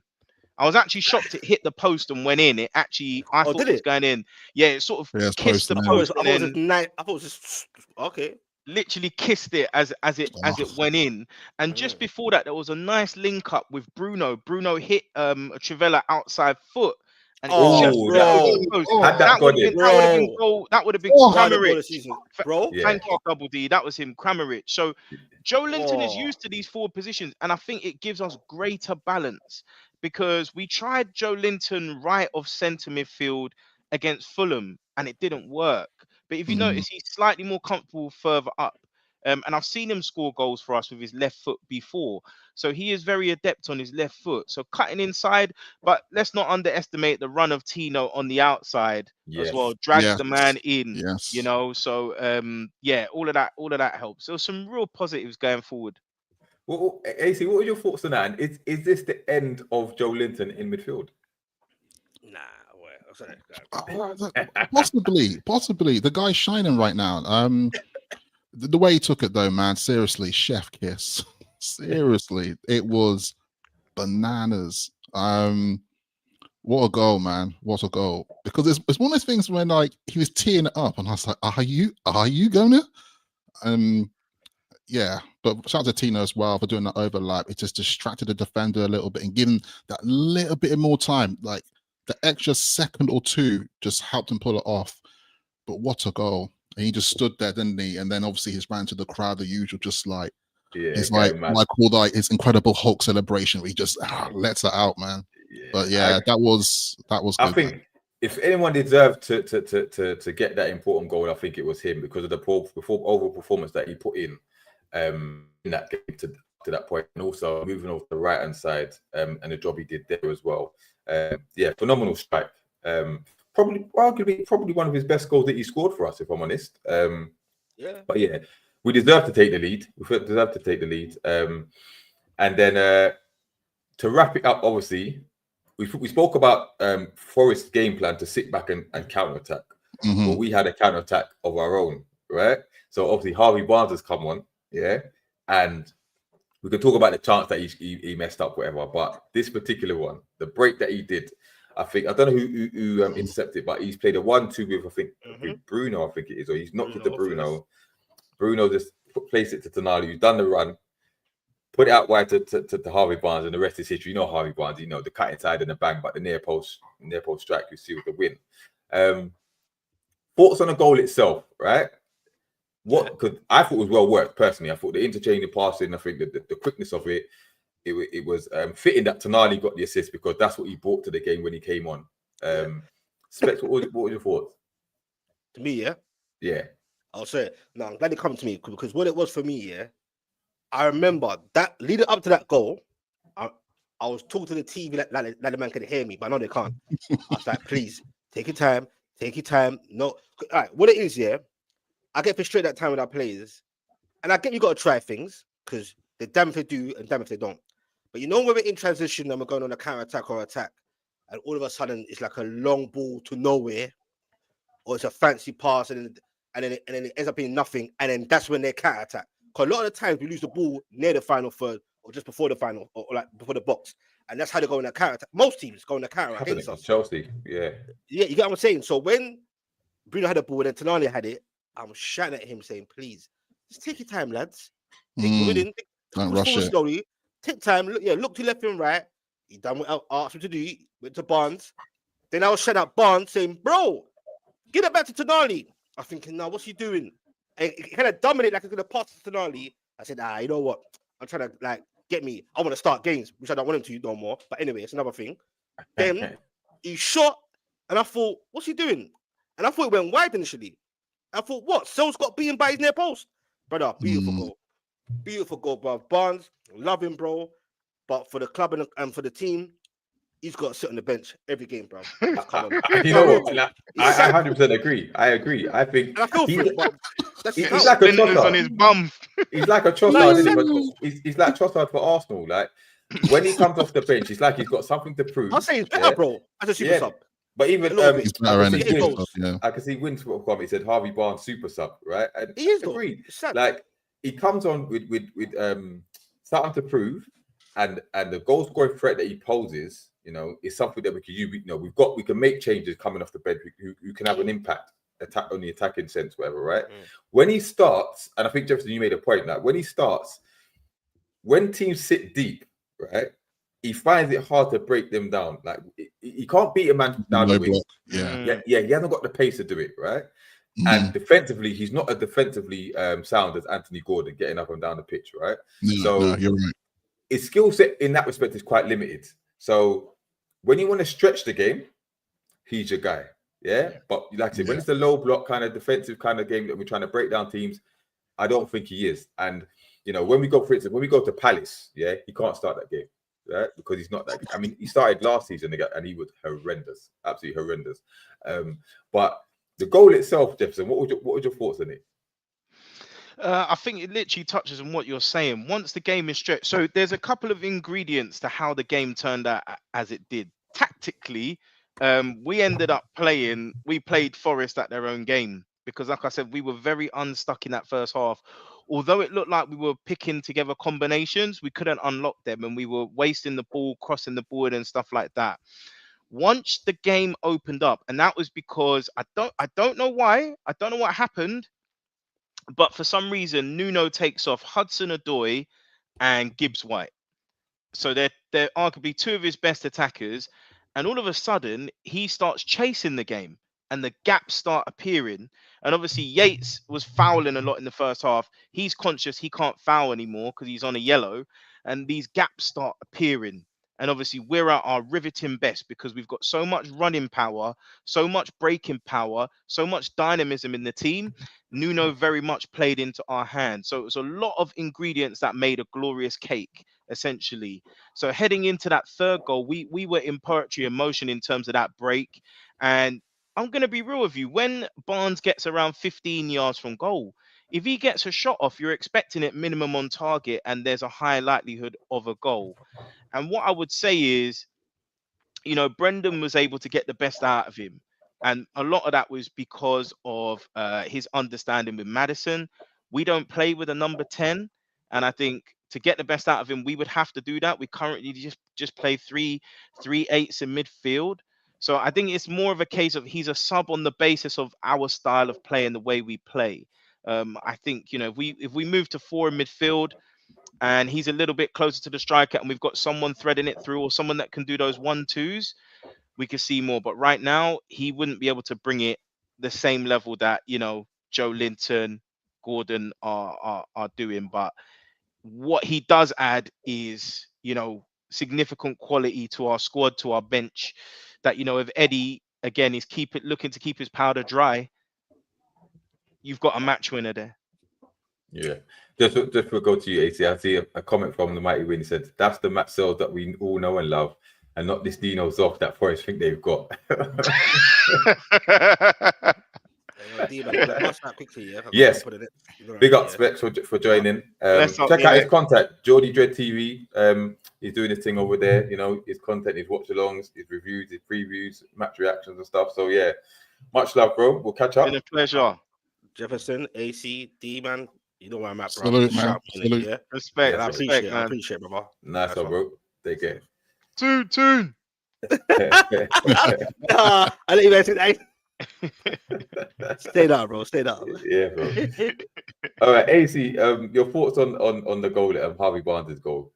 Speaker 2: I was actually shocked it hit the post and went in. It actually, I thought it was going in. Yeah, it sort of kissed the post.
Speaker 4: I thought it was just okay.
Speaker 2: Literally kissed it as it went in. And just before that, there was a nice link up with Bruno. Bruno hit a Trivela outside foot. And
Speaker 1: that
Speaker 2: would have been Kramaric.
Speaker 4: Bro.
Speaker 2: Thank you, Double D. That was him, Kramaric. So Joe Linton is used to these forward positions, and I think it gives us greater balance because we tried Joe Linton right of centre midfield against Fulham, and it didn't work. But if you notice, he's slightly more comfortable further up. And I've seen him score goals for us with his left foot before. So he is very adept on his left foot. So cutting inside, but let's not underestimate the run of Tino on the outside as well. Drags the man in, you know. So all of that helps. So some real positives going forward.
Speaker 1: Well, AC, what are your thoughts on that? And is this the end of Joe Linton in midfield?
Speaker 4: Nah,
Speaker 3: possibly. The guy's shining right now. The way he took it though, man, seriously, chef kiss. Seriously, it was bananas. What a goal, man. What a goal. Because it's one of those things when like he was teeing it up and I was like, are you gonna? Yeah, but shout out to Tino as well for doing that overlap. It just distracted the defender a little bit and giving that little bit more time. Like the extra second or two just helped him pull it off. But what a goal. And he just stood there, didn't he? And then obviously he's ran to the crowd, the usual, just like he's like his Incredible Hulk celebration where he just lets it out, man. But that was good.
Speaker 1: I think if anyone deserved to get that important goal, I think it was him because of the overall performance that he put in that game to that point, and also moving off the right hand side and the job he did there as well. Phenomenal strike. Probably one of his best goals that he scored for us, if I'm honest. But yeah, we deserve to take the lead. And then to wrap it up, obviously, we spoke about Forest's game plan to sit back and counter attack. But we had a counter attack of our own, right? So obviously Harvey Barnes has come on, and we can talk about the chance that he messed up, whatever. But this particular one, the break that he did. I don't know who intercepted, but he's played a 1-2 with, I think, Bruno, I think it is, or he's knocked it to Bruno. Bruno just placed it to Tonali, who's done the run, put it out wide to Harvey Barnes, and the rest is history. You know Harvey Barnes, the cut inside and the bang, but the near post strike, you see with the win. Thoughts on the goal itself, right? I thought was well worked, personally. I thought the interchange of passing, I think the quickness of it, it was fitting that Tonali got the assist because that's what he brought to the game when he came on. Specs, what were your thoughts?
Speaker 4: To me,
Speaker 1: yeah,
Speaker 4: I'll say it. No, I'm glad it come to me because what it was for me, I remember that leading up to that goal, I was talking to the TV like the man could hear me, but I know they can't. I was like, please take your time, take your time. No, all right, what it is, yeah. I get frustrated at time with our players, and I get you got to try things because they're damn if they do and damn if they don't. But you know when we're in transition and we're going on a counter attack or attack, and all of a sudden it's like a long ball to nowhere, or it's a fancy pass, and then it ends up being nothing, and then that's when they counter attack. Because a lot of the times we lose the ball near the final third or just before the final or like before the box, and that's how they go in a counter attack. Most teams go in a counter against us.
Speaker 1: Chelsea, yeah,
Speaker 4: you get what I'm saying. So when Bruno had the ball and then Tonali had it, I'm shouting at him saying, "Please, just take your time, lads.
Speaker 3: Don't rush it.
Speaker 4: Slowly. Take time. Look to left and right. He done what I asked him to do. He went to Barnes. Then I was shouting at Barnes saying, "Bro, get it back to Tonali." I'm thinking, "Now, what's he doing?" And he kind of dominated like he's gonna pass to Tonali. I said, you know what? I'm trying to like get me. I want to start games, which I don't want him to no more. But anyway, it's another thing. Then he shot, and I thought, what's he doing? And I thought it went wide initially. I thought, what? Sel's got beaten by his near post. Brother, beautiful goal. Beautiful goal, bro. Barnes, love him, bro. But for the club and for the team, he's got to sit on the bench every game, bro.
Speaker 1: You know what? I 100% agree. I agree. I think
Speaker 4: and I feel for it, but
Speaker 1: he's like a Trossard
Speaker 2: on his bum.
Speaker 1: He's like a Trossard, isn't he? He's like Trossard for Arsenal. Like when he comes off the bench, it's like he's got something to prove.
Speaker 4: I'll say he's better, bro. As a super sub.
Speaker 1: But even I can see Wins he said Harvey Barnes super sub, right? And
Speaker 4: he is
Speaker 1: agreed. Like he comes on with something to prove, and the goal scoring threat that he poses, you know, is something that we can use. You know, we can make changes coming off the bench who can have an impact on the attacking sense, whatever, right? When he starts, and I think Jefferson, you made a point, like when he starts, when teams sit deep, right? He finds it hard to break them down. Like he can't beat a man down the wing. Yeah. He hasn't got the pace to do it, right? And defensively, he's not as defensively sound as Anthony Gordon getting up and down the pitch, right?
Speaker 3: No, you're right.
Speaker 1: His skill set in that respect is quite limited. So when you want to stretch the game, he's your guy. Yeah. But like I said, when it's a low block kind of defensive kind of game that we're trying to break down teams, I don't think he is. And you know, when we go to Palace, he can't start that game. Right? Because he's not that. I mean, he started last season and he was horrendous, absolutely horrendous. But the goal itself, Jefferson, what was your thoughts on it?
Speaker 2: I think it literally touches on what you're saying. Once the game is stretched, so there's a couple of ingredients to how the game turned out as it did. Tactically, we played Forest at their own game because, like I said, we were very unstuck in that first half. Although it looked like we were picking together combinations, we couldn't unlock them and we were wasting the ball, crossing the board and stuff like that. Once the game opened up, and that was because I don't know why, I don't know what happened, but for some reason, Nuno takes off Hudson-Odoi and Gibbs-White. So they're arguably two of his best attackers. And all of a sudden, he starts chasing the game and the gaps start appearing. And obviously, Yates was fouling a lot in the first half. He's conscious he can't foul anymore because he's on a yellow. And these gaps start appearing. And obviously, we're at our riveting best because we've got so much running power, so much breaking power, so much dynamism in the team. Nuno very much played into our hands. So it was a lot of ingredients that made a glorious cake, essentially. So heading into that third goal, we were in poetry in motion in terms of that break. And I'm going to be real with you. When Barnes gets around 15 yards from goal, if he gets a shot off, you're expecting it minimum on target and there's a high likelihood of a goal. And what I would say is, you know, Brendan was able to get the best out of him. And a lot of that was because of his understanding with Maddison. We don't play with a number 10. And I think to get the best out of him, we would have to do that. We currently just play 3-8s in midfield. So I think it's more of a case of he's a sub on the basis of our style of play and the way we play. I think, you know, if we move to 4 in midfield, and he's a little bit closer to the striker and we've got someone threading it through or someone that can do those 1-2s, we could see more. But right now, he wouldn't be able to bring it the same level that, you know, Joelinton, Gordon are doing. But what he does add is, you know, significant quality to our squad, to our bench, that, you know, if Eddie, again, is looking to keep his powder dry, you've got a match winner there.
Speaker 1: Yeah. Just for go to you, AC. I see a comment from the Mighty Win. He said, "That's the Matt Sells that we all know and love, and not this Dino Zoff that Forest think they've got."
Speaker 4: D-man, bust that quickly, yeah.
Speaker 1: Yes.
Speaker 4: Put it in.
Speaker 1: Big up Specs for joining.
Speaker 2: Bless up,
Speaker 1: Check out his
Speaker 2: yeah.
Speaker 1: content, Geordie Dread TV. He's doing his thing over there. You know, his content, his watch-alongs, his reviews, his previews, match reactions and stuff. So yeah, much love, bro. We'll catch up.
Speaker 2: Been a pleasure.
Speaker 4: Jefferson, AC, D-man, you know where I'm at, bro.
Speaker 3: Salute,
Speaker 4: Just
Speaker 3: man.
Speaker 4: shout me,
Speaker 3: Salute.
Speaker 4: yeah.
Speaker 2: Respect,
Speaker 4: And I
Speaker 2: respect,
Speaker 4: appreciate it. I
Speaker 2: man.
Speaker 4: appreciate it, brother.
Speaker 1: Nice one, bro. Take care.
Speaker 2: Tune.
Speaker 4: Nah, I didn't even say that. Stay down, bro. Stay down.
Speaker 1: Yeah, bro. All right, AC. Your thoughts on the goal, Harvey Barnes' goal?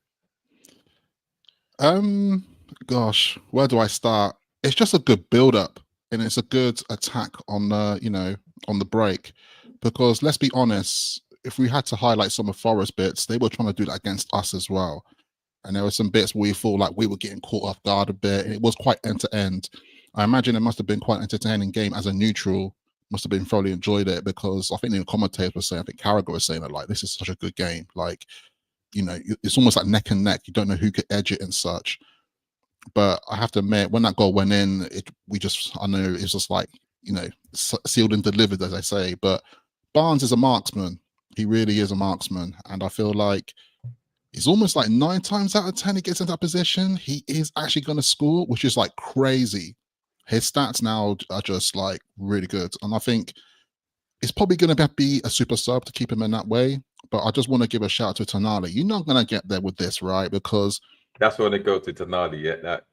Speaker 3: Gosh, where do I start? It's just a good build-up, and it's a good attack on the, on the break. Because let's be honest, if we had to highlight some of Forest bits, they were trying to do that against us as well. And there were some bits where we feel like we were getting caught off guard a bit. It was quite end-to-end. I imagine it must have been quite an entertaining game as a neutral. Must have been thoroughly enjoyed it, because I think the commentators were saying, I think Carragher was saying that, like, this is such a good game. Like, it's almost like neck and neck. You don't know who could edge it and such. But I have to admit, when that goal went in, I know it's just like, sealed and delivered, as I say. But Barnes is a marksman. He really is a marksman. And I feel like it's almost like 9 times out of 10 he gets in that position, he is actually going to score, which is like crazy. His stats now are just like really good. And I think it's probably going to be a super sub to keep him in that way. But I just want to give a shout out to Tonali. You're not going to get there with this, right? Because
Speaker 1: that's when they go to Tonali. Yeah, that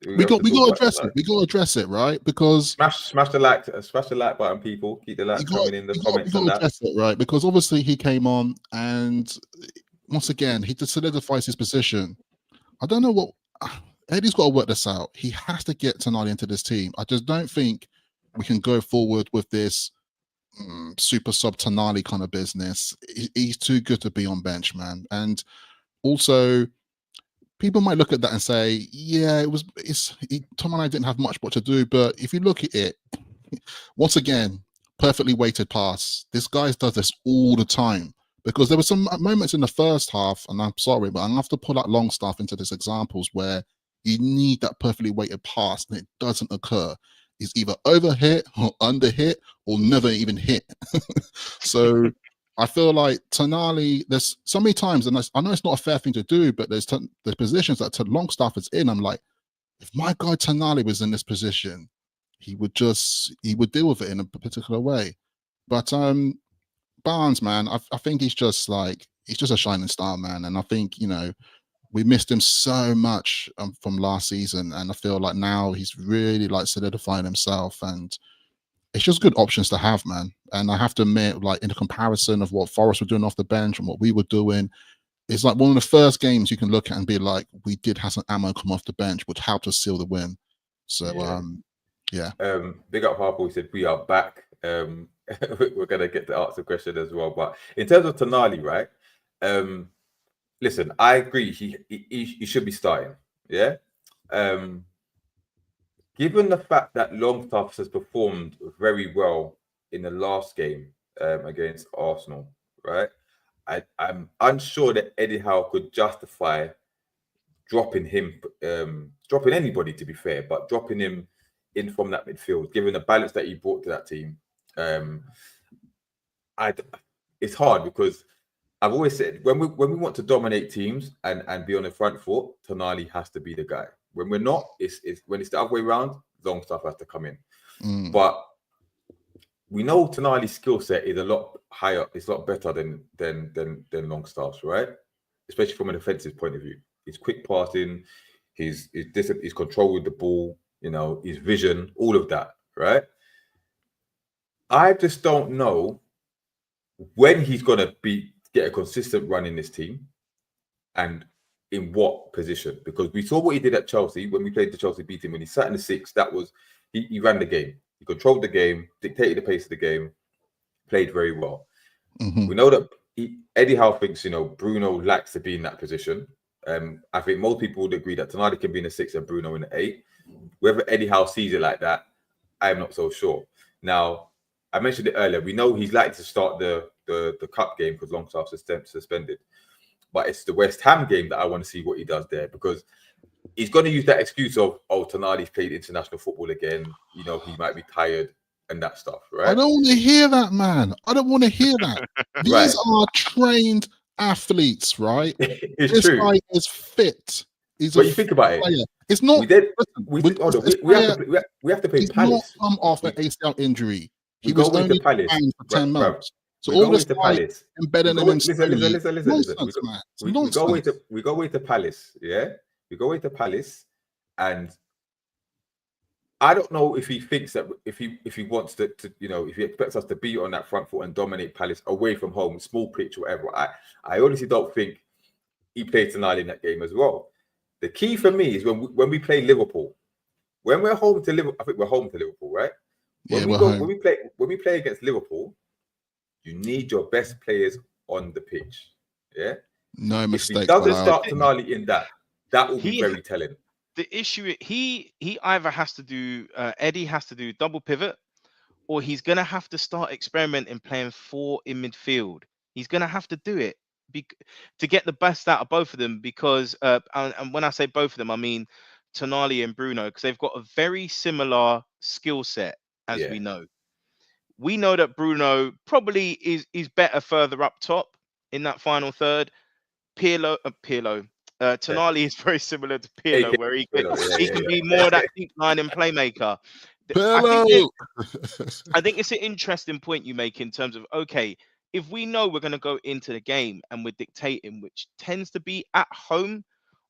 Speaker 3: we got to address it. We got to address it, right? Because
Speaker 1: smash the like button, people. Keep the likes coming in the comments.
Speaker 3: We got to address it, right? Because obviously he came on, and once again he just solidifies his position. I don't know what Eddie's got to work this out. He has to get Tonali into this team. I just don't think we can go forward with this super sub Tonali kind of business. He's too good to be on bench, man. And also, people might look at that and say, yeah, Tom and I didn't have much what to do. But if you look at it, once again, perfectly weighted pass. This guy does this all the time, because there were some moments in the first half, and I'm sorry, but I'm gonna have to pull out Longstaff into these examples where you need that perfectly weighted pass and it doesn't occur. It's either overhit or underhit or never even hit. So I feel like Tonali, there's so many times, and I know it's not a fair thing to do, but there's positions that Longstaff is in. I'm like, if my guy Tonali was in this position, he would deal with it in a particular way. But Barnes, man, I think he's just a shining star, man. And I think, we missed him so much from last season. And I feel like now he's really like solidifying himself, and it's just good options to have, man. And I have to admit, like, in the comparison of what Forest were doing off the bench and what we were doing, it's like one of the first games you can look at and be like, we did have some ammo come off the bench, which helped us seal the win. So, yeah.
Speaker 1: Big up Harpo. He said, we are back. We're going to get to ask the question as well. But in terms of Tonali, right? Listen, I agree. He should be starting. Yeah. Given the fact that Longstaff has performed very well in the last game against Arsenal, right? I'm unsure that Eddie Howe could justify dropping him, dropping anybody, to be fair, but dropping him in from that midfield, given the balance that he brought to that team. It's hard, because I've always said when we want to dominate teams and be on the front foot, Tonali has to be the guy. When we're not, it's when it's the other way around, Longstaff has to come in. But we know Tonali's skill set is a lot higher, it's a lot better than Longstaff's, right? Especially from an offensive point of view. His quick passing, his control with the ball, his vision, all of that, right? I just don't know when he's gonna get a consistent run in this team, and in what position, because we saw what he did at Chelsea when we played the Chelsea B team. When he sat in the 6, that was he ran the game, he controlled the game, dictated the pace of the game, played very well. We know that Eddie Howe thinks Bruno likes to be in that position. I think most people would agree that Tonali can be in the 6 and Bruno in the 8. Whether Eddie Howe sees it like that, I'm not so sure. Now, I mentioned it earlier. We know he's likely to start the cup game because Longstaff suspended, but it's the West Ham game that I want to see what he does there, because he's going to use that excuse of, oh, Tonali's played international football again. You know, he might be tired and that stuff, right?
Speaker 3: I don't want to hear that, man. I don't want to hear that.
Speaker 1: Right.
Speaker 3: These are trained athletes, right?
Speaker 1: It's
Speaker 3: This
Speaker 1: true.
Speaker 3: guy is fit. He's
Speaker 1: When
Speaker 3: a
Speaker 1: you think about
Speaker 3: player.
Speaker 1: it,
Speaker 3: It's not.
Speaker 1: we did.
Speaker 3: Listen,
Speaker 1: We,
Speaker 3: with
Speaker 1: hold on,
Speaker 3: this
Speaker 1: we have
Speaker 3: player,
Speaker 1: to play. We have to play
Speaker 3: he's
Speaker 1: Palace.
Speaker 3: not come off an
Speaker 1: We-
Speaker 3: ACL injury.
Speaker 1: We
Speaker 3: He
Speaker 1: go
Speaker 3: was
Speaker 1: away
Speaker 3: only
Speaker 1: to Palace,
Speaker 3: banned for 10
Speaker 1: bruv.
Speaker 3: months. So
Speaker 1: We
Speaker 3: all
Speaker 1: go
Speaker 3: this
Speaker 1: away to
Speaker 3: like
Speaker 1: Palace.
Speaker 3: embedding him in Spain,
Speaker 1: Listen.
Speaker 3: nonsense, man. It's
Speaker 1: We go away
Speaker 3: nonsense.
Speaker 1: to Palace. Yeah, we go away to Palace, and I don't know if he thinks that if he wants to you know, if he expects us to be on that front foot and dominate Palace away from home, small pitch, whatever. I honestly don't think he played tonight in that game as well. The key for me is when we play Liverpool. When we're home to Liverpool, I think we're home to Liverpool, right? When
Speaker 3: Yeah,
Speaker 1: when we play against Liverpool, you need your best players on the pitch. Yeah.
Speaker 3: no
Speaker 1: If he
Speaker 3: mistakes
Speaker 1: doesn't
Speaker 3: allowed.
Speaker 1: start Tonali in that will be
Speaker 2: He-
Speaker 1: very telling.
Speaker 2: The issue he either has to do Eddie has to do double pivot, or he's gonna have to start experimenting playing 4 in midfield. He's gonna have to do it to get the best out of both of them, because and when I say both of them, I mean Tonali and Bruno, because they've got a very similar skill set, as
Speaker 1: Yeah.
Speaker 2: we know. We know that Bruno probably is better further up top in that final third. Tonali is very similar to Pirlo,
Speaker 1: AK
Speaker 2: where he
Speaker 1: yeah,
Speaker 2: can
Speaker 1: yeah.
Speaker 2: be more that deep line and playmaker.
Speaker 3: Pillow.
Speaker 2: I think it's an interesting point you make in terms of, okay, if we know we're going to go into the game and we're dictating, which tends to be at home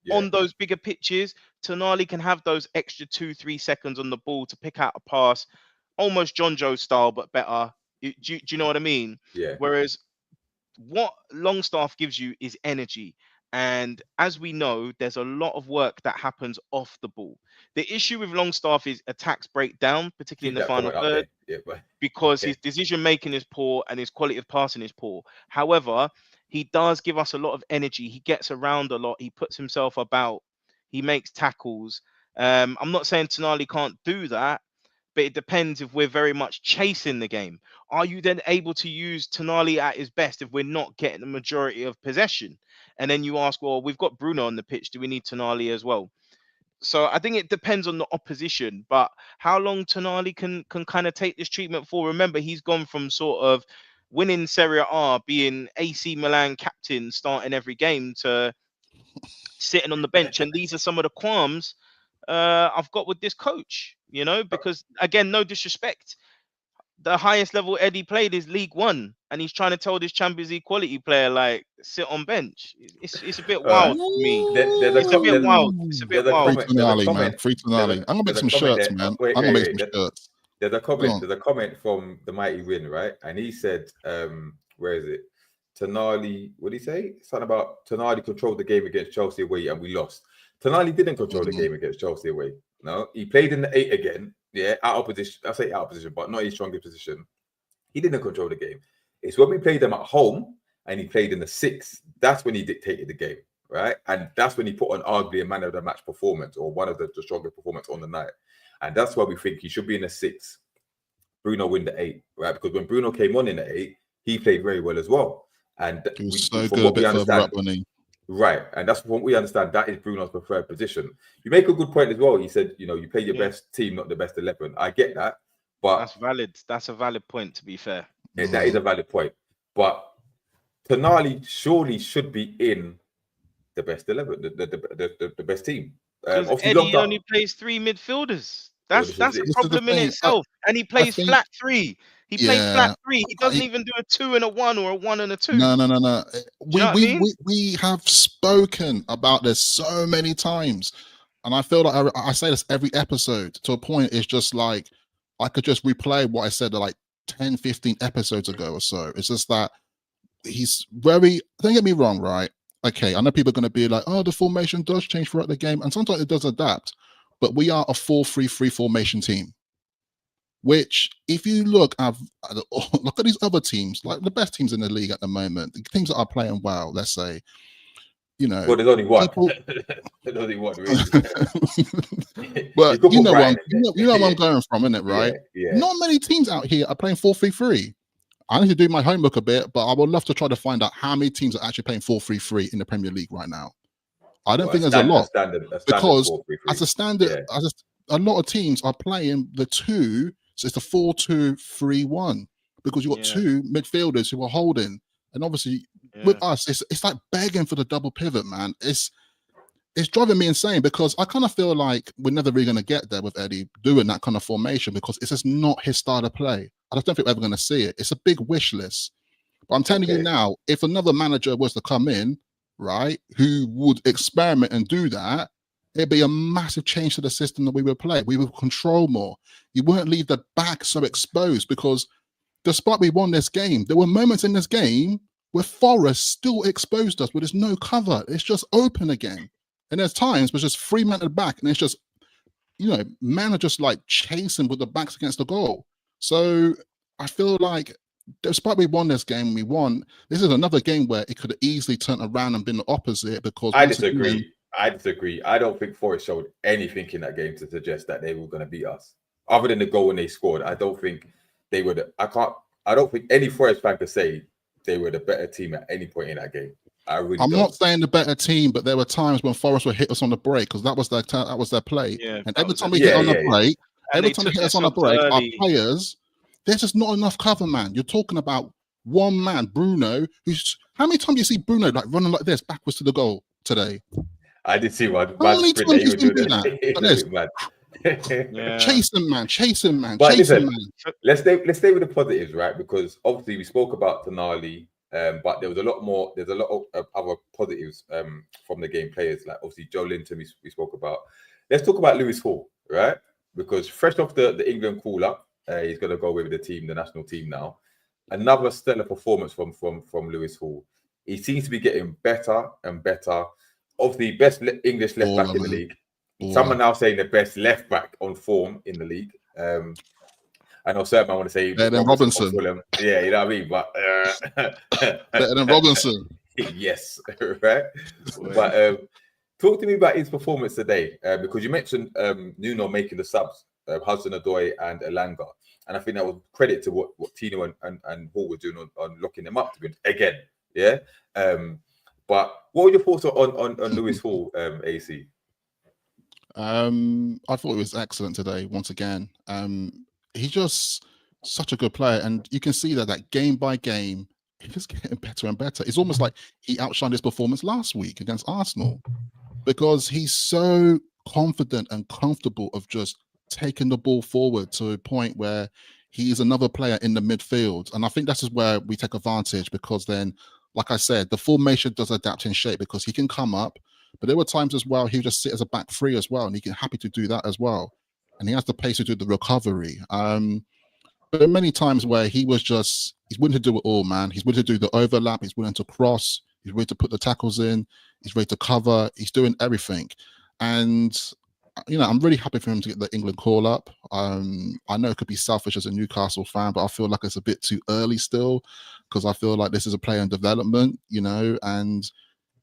Speaker 1: Yeah.
Speaker 2: on those bigger pitches, Tonali can have those extra 2-3 seconds on the ball to pick out a pass, almost John Joe style, but better. Do you know what I mean?
Speaker 1: Yeah.
Speaker 2: Whereas what Longstaff gives you is energy. And as we know, there's a lot of work that happens off the ball. The issue with Longstaff is attacks break down, particularly in the final third,
Speaker 1: Yeah, but
Speaker 2: because his decision making is poor and his quality of passing is poor. However, he does give us a lot of energy. He gets around a lot. He puts himself about. He makes tackles. I'm not saying Tonali can't do that, but it depends if we're very much chasing the game. Are you then able to use Tonali at his best if we're not getting the majority of possession? And then you ask, well, we've got Bruno on the pitch. Do we need Tonali as well? So I think it depends on the opposition, but how long Tonali can kind of take this treatment for? Remember, he's gone from sort of winning Serie A, being AC Milan captain, starting every game, to sitting on the bench. And these are some of the qualms I've got with this coach, you know, because again, no disrespect, the highest level Eddie played is League One, and he's trying to tell this Champions League quality player like sit on bench. It's a bit wild for me. It's a bit wild. It's a bit
Speaker 1: there's a
Speaker 2: wild.
Speaker 3: Free
Speaker 1: comment- there's a
Speaker 3: Tonali, man.
Speaker 1: comment-
Speaker 3: Free Tonali. I'm gonna make
Speaker 1: there's a
Speaker 3: some
Speaker 1: comment
Speaker 3: shirts,
Speaker 1: there.
Speaker 3: man.
Speaker 1: Wait,
Speaker 3: I'm gonna make
Speaker 1: wait,
Speaker 3: some shirts.
Speaker 1: There's a
Speaker 3: Go on.
Speaker 1: comment. There's a comment from the Mighty Win, right? And he said, where is it? Tonali, what did he say? Something about Tonali controlled the game against Chelsea away and we lost. Tonali didn't control the game against Chelsea away. No, he played in the 8 again. Yeah, out of position. I say out of position, but not his strongest position. He didn't control the game. It's when we played them at home and he played in the 6. That's when he dictated the game, right? And that's when he put on arguably a man of the match performance, or one of the strongest performance on the night. And that's why we think he should be in the 6. Bruno win the 8, right? Because when Bruno came on in the 8, he played very well as well. And
Speaker 3: He was
Speaker 1: from
Speaker 3: so good a
Speaker 1: what we
Speaker 3: bit further
Speaker 1: understand,
Speaker 3: up, wasn't he?
Speaker 1: right? And that's what we understand. That is Bruno's preferred position. You make a good point as well. He said, you know, you play your best team, not the best 11. I get that, but
Speaker 2: That's valid. That's a valid point, to be fair.
Speaker 1: that is a valid point. But Tonali surely should be in the best 11, the best team.
Speaker 2: Because
Speaker 1: Obviously,
Speaker 2: Eddie
Speaker 1: Longstaff-
Speaker 2: only plays 3 midfielders.
Speaker 1: Well,
Speaker 2: That's
Speaker 1: this is
Speaker 2: a
Speaker 1: it.
Speaker 3: This is the
Speaker 2: problem in
Speaker 3: thing.
Speaker 2: itself. And he plays
Speaker 3: think-
Speaker 2: flat 3. He plays
Speaker 3: Yeah,
Speaker 2: flat 3. He doesn't
Speaker 3: I-
Speaker 2: even do a 2 and a 1 or a 1 and a 2.
Speaker 3: No.
Speaker 2: you know what I mean?
Speaker 3: We have spoken about this so many times, and I feel like I say this every episode to a point. It's just like I could just replay what I said like 10, 15 episodes ago or so. It's just that he's very. Don't get me wrong, right? Okay, I know people are going to be like, "Oh, the formation does change throughout the game," and sometimes it does adapt. But we are a 4-3-3 formation team. Which, if you look at these other teams, like the best teams in the league at the moment, the teams that are playing well, let's say, you know,
Speaker 1: Well, there's only one.
Speaker 3: people-
Speaker 1: There's only one, really.
Speaker 3: but
Speaker 1: could
Speaker 3: you
Speaker 1: put
Speaker 3: know
Speaker 1: Brian
Speaker 3: what
Speaker 1: in
Speaker 3: you know where I'm going from, innit? Right?
Speaker 1: Yeah.
Speaker 3: Not many teams out here are playing 4-3-3. I need to do my homework a bit, but I would love to try to find out how many teams are actually playing 4-3-3 in the Premier League right now. I don't think there's a lot, because as a standard, a lot of teams are playing the 2, so it's a 4-2-3-1, because you've got 2 midfielders who are holding, and obviously with us, it's like begging for the double pivot, man. It's driving me insane, because I kind of feel like we're never really going to get there with Eddie doing that kind of formation, because it's just not his style of play. I just don't think we're ever going to see it. It's a big wish list. But I'm telling you now, if another manager was to come in, right, who would experiment and do that, it'd be a massive change to the system that we would play. We would control more. You wouldn't leave the back so exposed, because despite we won this game, there were moments in this game where Forest still exposed us, where there's no cover. It's just open again. And there's times where it's just 3 men at the back, and it's just, you know, men are just like chasing with the backs against the goal. So I feel like, despite we won this game, this is another game where it could have easily turned around and been the opposite, because
Speaker 1: I disagree. I don't think Forest showed anything in that game to suggest that they were going to beat us. Other than the goal when they scored, I don't think they would. I don't think any Forest fan could say they were the better team at any point in that game. I'm
Speaker 3: not saying the better team, but there were times when Forest would hit us on the break, because that was their play.
Speaker 2: Yeah,
Speaker 3: and every time we hit on the break, every time we hit us on the break, our players, there's just not enough cover, man. You're talking about one man, Bruno, how many times do you see Bruno like running like this backwards to the goal today?
Speaker 1: I did see one.
Speaker 3: How many times do you see that? Chase him, man.
Speaker 1: But listen, let's stay with the positives, right? Because obviously we spoke about Tonali, but there was a lot more. There's a lot of other positives from the game players, like obviously joelinton we spoke about. Let's talk about Lewis Hall, right? Because fresh off the England call up, he's going to go with the team, the national team now. Another stellar performance from Lewis Hall. He seems to be getting better and better. Obviously, best English left back in the league. Some are now saying the best left back on form in the league. I know certain I want to say
Speaker 3: better than Robinson.
Speaker 1: Yeah, you know what I mean. But
Speaker 3: better than Robinson.
Speaker 1: Yes, right. But talk to me about his performance today, because you mentioned Nuno making the subs, Hudson-Odoi and Elanga, and I think that was credit to what Tino and Hall were doing on locking them up again. Yeah. But what were your thoughts on Lewis Hall, AC?
Speaker 3: I thought it was excellent today. Once again, he's just such a good player, and you can see that game by game, he's just getting better and better. It's almost like he outshined his performance last week against Arsenal, because he's so confident and comfortable of just taking the ball forward to a point where he is another player in the midfield. And I think that's where we take advantage, because then, like I said, the formation does adapt in shape, because he can come up, but there were times as well he would just sit as a back three as well, and he can happy to do that as well. And he has the pace to do the recovery. But there are many times where he's willing to do it all, man. He's willing to do the overlap, he's willing to cross, he's willing to put the tackles in, he's ready to cover, he's doing everything. And you know, I'm really happy for him to get the England call up. I know it could be selfish as a Newcastle fan, but I feel like it's a bit too early still, because I feel like this is a player in development, you know, and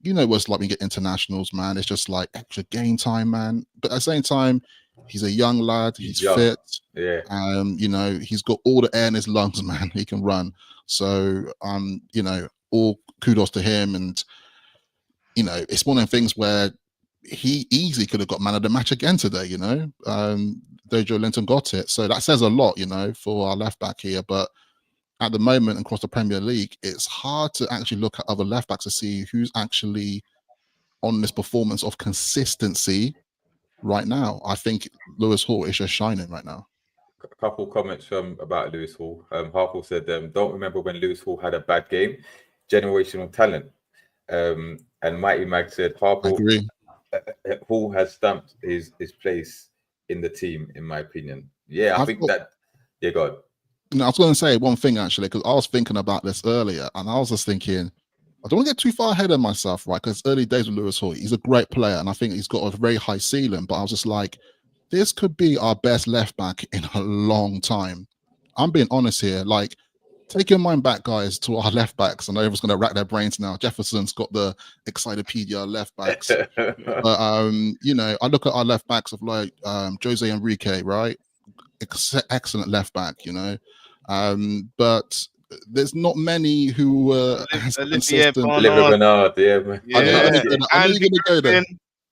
Speaker 3: you know what's like when you get internationals, man. It's just like extra game time, man. But at the same time, he's a young lad, he's fit.
Speaker 1: Yeah.
Speaker 3: You know, he's got all the air in his lungs, man. He can run. So you know, all kudos to him. And you know, it's one of the things where he easily could have got man of the match again today, you know. Though joelinton got it. So that says a lot, you know, for our left back here. But at the moment across the Premier League, it's hard to actually look at other left backs to see who's actually on this performance of consistency right now. I think Lewis Hall is just shining right now.
Speaker 1: A couple comments about Lewis Hall. Harpo said, don't remember when Lewis Hall had a bad game. Generational talent. And Mighty Mag said, Harpo, Hall has stamped his place in the team, in my opinion. Yeah, I think that. Yeah, go on.
Speaker 3: No, I was going to say one thing actually, because I was thinking about this earlier, and I was just thinking, I don't want to get too far ahead of myself, right? Because early days with Lewis Hall, he's a great player, and I think he's got a very high ceiling. But I was just like, this could be our best left back in a long time. I'm being honest here. Like take your mind back, guys, to our left backs. I know everyone's going to rack their brains now. Jefferson's got the Excitopedia left backs. But, you know, I look at our left backs of like Jose Enrique, right? Excellent left back, you know. But there's not many who were as
Speaker 2: Olivier
Speaker 3: consistent.
Speaker 1: Oliver Bernard, yeah, man.
Speaker 3: I knew
Speaker 2: Yeah,
Speaker 3: you're going to go there.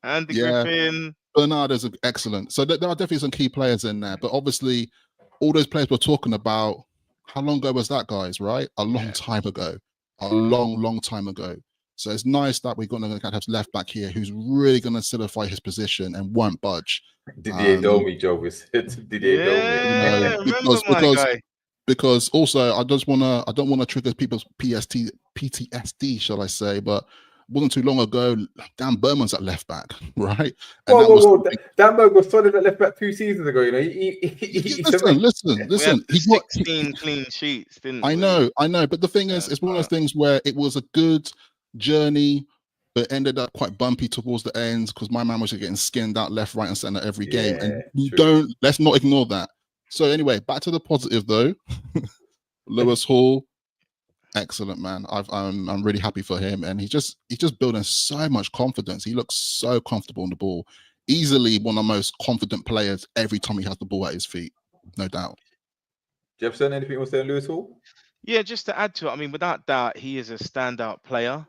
Speaker 2: Andy
Speaker 3: Yeah.
Speaker 2: Griffin.
Speaker 3: Bernard is excellent. So there are definitely some key players in there. But obviously, all those players we're talking about, how long ago was that, guys, right? A long time ago. A long time ago. So it's nice that we're going to have left back here who's really going to solidify his position and won't budge.
Speaker 1: Didier Domi, Joe was Didier
Speaker 2: Yeah,
Speaker 1: Domi.
Speaker 2: remember my guy.
Speaker 3: Because also I don't want to trigger people's PTSD, shall I say, but wasn't too long ago, Dan Berman's at left back, right? And
Speaker 1: whoa. Dan Berman was solid at left back 2 seasons ago. You know,
Speaker 3: listen.
Speaker 2: We had
Speaker 3: He got
Speaker 2: 16 clean sheets, didn't
Speaker 3: I
Speaker 2: we?
Speaker 3: know. But the thing is, it's one of those things where it was a good journey, but ended up quite bumpy towards the end because my man was getting skinned out left, right, and center every game. And let's not ignore that. So anyway, back to the positive though. Lewis Hall, excellent man. I'm really happy for him, and he's just building so much confidence. He looks so comfortable on the ball. Easily one of the most confident players every time he has the ball at his feet, no doubt.
Speaker 1: Jefferson, anything you want to say on Lewis Hall?
Speaker 2: Yeah, just to add to it, I mean, without doubt, he is a standout player.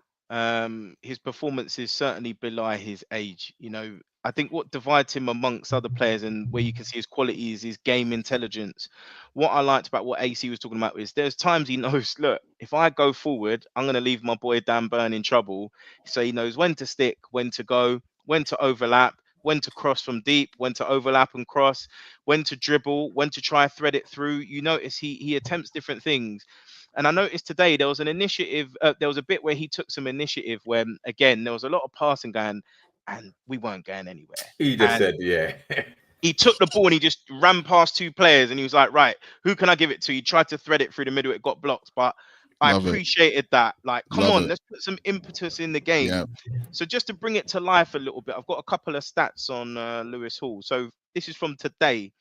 Speaker 2: His performances certainly belie his age. You know, I think what divides him amongst other players and where you can see his quality is his game intelligence. What I liked about what AC was talking about is there's times he knows, look, if I go forward, I'm going to leave my boy Dan Burn in trouble. So he knows when to stick, when to go, when to overlap, when to cross from deep, when to overlap and cross, when to dribble, when to try thread it through. You notice he attempts different things. And I noticed today there was an initiative. There was a bit where he took some initiative when, again, there was a lot of passing going, and we weren't going anywhere.
Speaker 1: He just said, yeah.
Speaker 2: He took the ball and he just ran past 2 players, and he was like, right, who can I give it to? He tried to thread it through the middle. It got blocked, but I appreciated that. Like, come on, let's put some impetus in the game.
Speaker 3: Yeah.
Speaker 2: So just to bring it to life a little bit, I've got a couple of stats on Lewis Hall. So this is from today.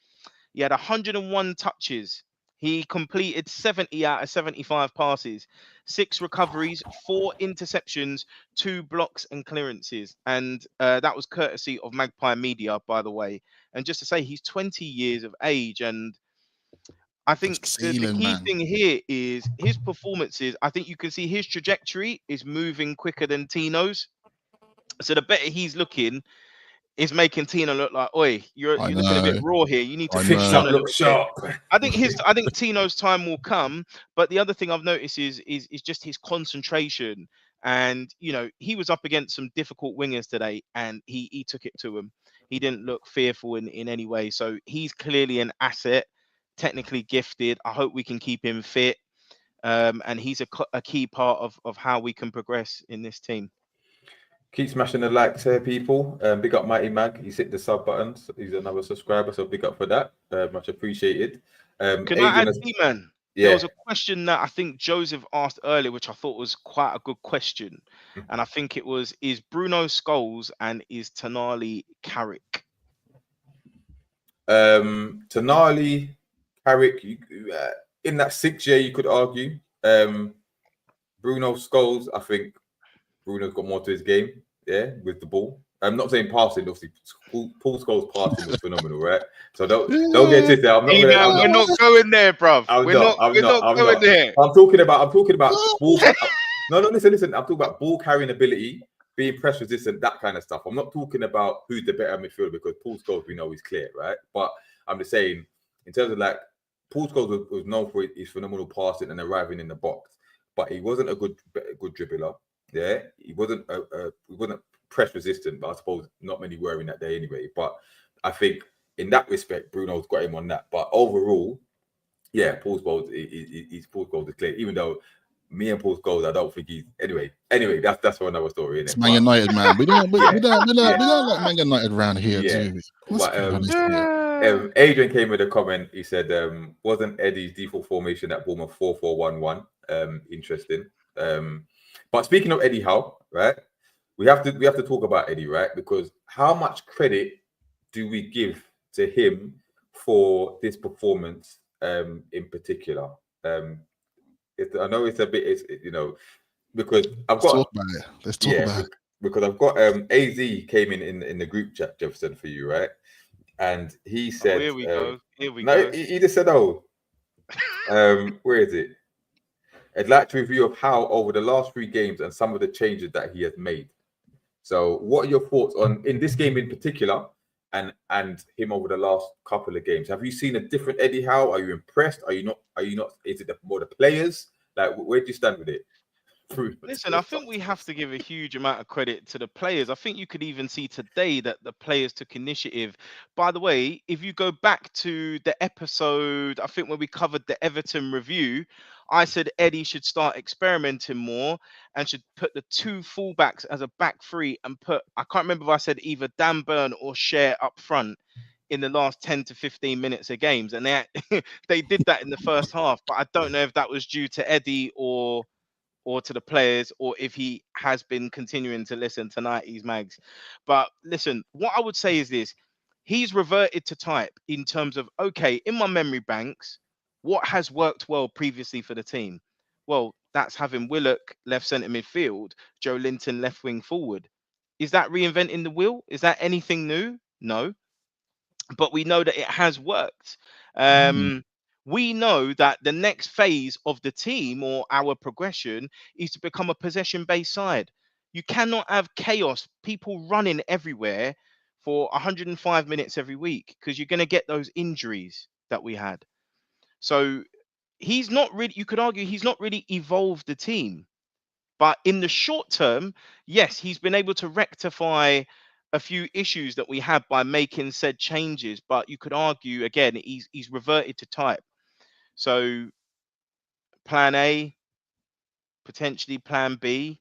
Speaker 2: He had 101 touches. He completed 70 out of 75 passes, 6 recoveries, 4 interceptions, 2 blocks and clearances. And that was courtesy of Magpie Media, by the way. And just to say, he's 20 years of age. And I think the key thing here is his performances. I think you can see his trajectory is moving quicker than Tino's. So the better he's looking, is making Tino look like, oi, you're looking a bit raw here. You need to fix up, look sharp. I think Tino's time will come, but the other thing I've noticed is just his concentration. And you know, he was up against some difficult wingers today, and he took it to him. He didn't look fearful in any way. So he's clearly an asset, technically gifted. I hope we can keep him fit, and he's a key part of how we can progress in this team.
Speaker 1: Keep smashing the likes here, people. Big up Mighty Mag. He's hit the sub buttons. He's another subscriber, so big up for that. Much appreciated.
Speaker 2: Can I add, man? Yeah. There was a question that I think Joseph asked earlier, which I thought was quite a good question. And I think it was, is Bruno Scholes and is Tonali Carrick?
Speaker 1: Tonali, Carrick, in that 6 year, you could argue. Bruno Scholes, I think Bruno's got more to his game, with the ball. I'm not saying passing, obviously. Paul Scholes' passing was phenomenal, right? So don't get twisted.
Speaker 2: We're not going there, bruv. We're not going there.
Speaker 1: I'm talking about ball. No, listen. I'm talking about ball carrying ability, being press resistant, that kind of stuff. I'm not talking about who's the better midfielder because Paul Scholes, we know, is clear, right? But I'm just saying, in terms of like, Paul Scholes was known for his phenomenal passing and arriving in the box, but he wasn't a good dribbler. Yeah, he wasn't press resistant, but I suppose not many were in that day anyway. But I think in that respect, Bruno's got him on that. But overall, yeah, Paul Scholes is clear. Even though me and Paul Scholes, I don't think he's anyway. That's for another story. Isn't it?
Speaker 3: It's Man United, man. We don't like Man United around here, do we?
Speaker 1: But Adrian came with a comment. He said, "Wasn't Eddie's default formation at Bournemouth 4-4-1-1?" Interesting. But speaking of Eddie Howe, right? We have to talk about Eddie, right? Because how much credit do we give to him for this performance in particular? I know it's a bit. It's because I've
Speaker 3: Let's
Speaker 1: got
Speaker 3: talk about it. Let's talk about it.
Speaker 1: because I've got AZ came in the group chat, Jefferson, for you, right? And he said,
Speaker 2: here we go. Here we
Speaker 1: no,
Speaker 2: go.
Speaker 1: he just said, where is it? I'd like to review of how over the last 3 games and some of the changes that he has made. So, what are your thoughts on in this game in particular, and him over the last couple of games? Have you seen a different Eddie Howe? Are you impressed? Are you not? Is it more the players? Like, where do you stand with it?
Speaker 2: Listen, I think we have to give a huge amount of credit to the players. I think you could even see today that the players took initiative. By the way, if you go back to the episode, I think when we covered the Everton review, I said Eddie should start experimenting more and should put the 2 fullbacks as a back 3 and put, I can't remember if I said either Dan Burn or Cher up front in the last 10 to 15 minutes of games. And they did that in the first half, but I don't know if that was due to Eddie or to the players, or if he has been continuing to listen to 90s mags. But listen, what I would say is this: he's reverted to type in terms of, okay, in my memory banks, what has worked well previously for the team? Well, that's having Willock left centre midfield, Joelinton left wing forward. Is that reinventing the wheel? Is that anything new? No. But we know that it has worked. We know that the next phase of the team or our progression is to become a possession-based side. You cannot have chaos, people running everywhere for 105 minutes every week, because you're going to get those injuries that we had. So he's not really, you could argue he's not really evolved the team. But in the short term, yes, he's been able to rectify a few issues that we had by making said changes. But you could argue again, he's reverted to type. So plan A, potentially plan B.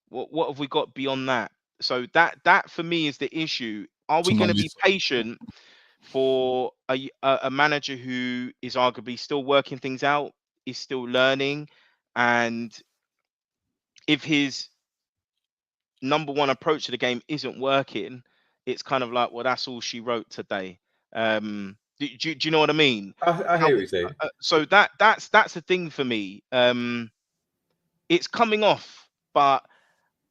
Speaker 2: What have we got beyond that? So that for me is the issue. Are we going to be patient for a manager who is arguably still working things out, is still learning, and if his number one approach to the game isn't working, it's kind of like, well, that's all she wrote today. Do you know what I mean?
Speaker 1: I hear what you say.
Speaker 2: So that's the thing for me. It's coming off, but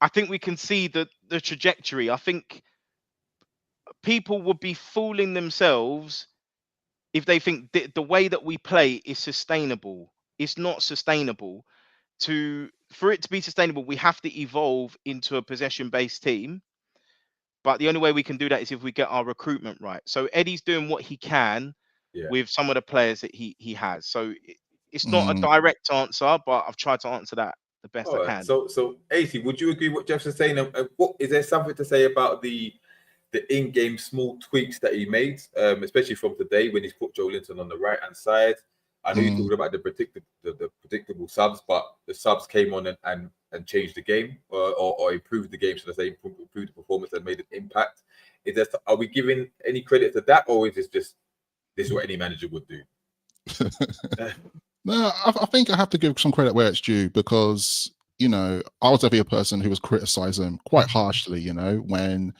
Speaker 2: I think we can see the trajectory. I think people would be fooling themselves if they think the way that we play is sustainable. It's not sustainable. For it to be sustainable, we have to evolve into a possession-based team. But the only way we can do that is if we get our recruitment right. So Eddie's doing what he can with some of the players that he has. So it's not a direct answer, but I've tried to answer that the best I can.
Speaker 1: So AC, would you agree with what Jeff's saying? What is there something to say about the in-game small tweaks that he made, especially from today when he's put joelinton on the right-hand side? I know you're talking about the predictable subs, but the subs came on and changed the game or improved the game, should I say, improved the performance and made an impact. Are we giving any credit to that, or is this is what any manager would do?
Speaker 3: No, I think I have to give some credit where it's due, because, I was definitely a person who was criticizing quite harshly, when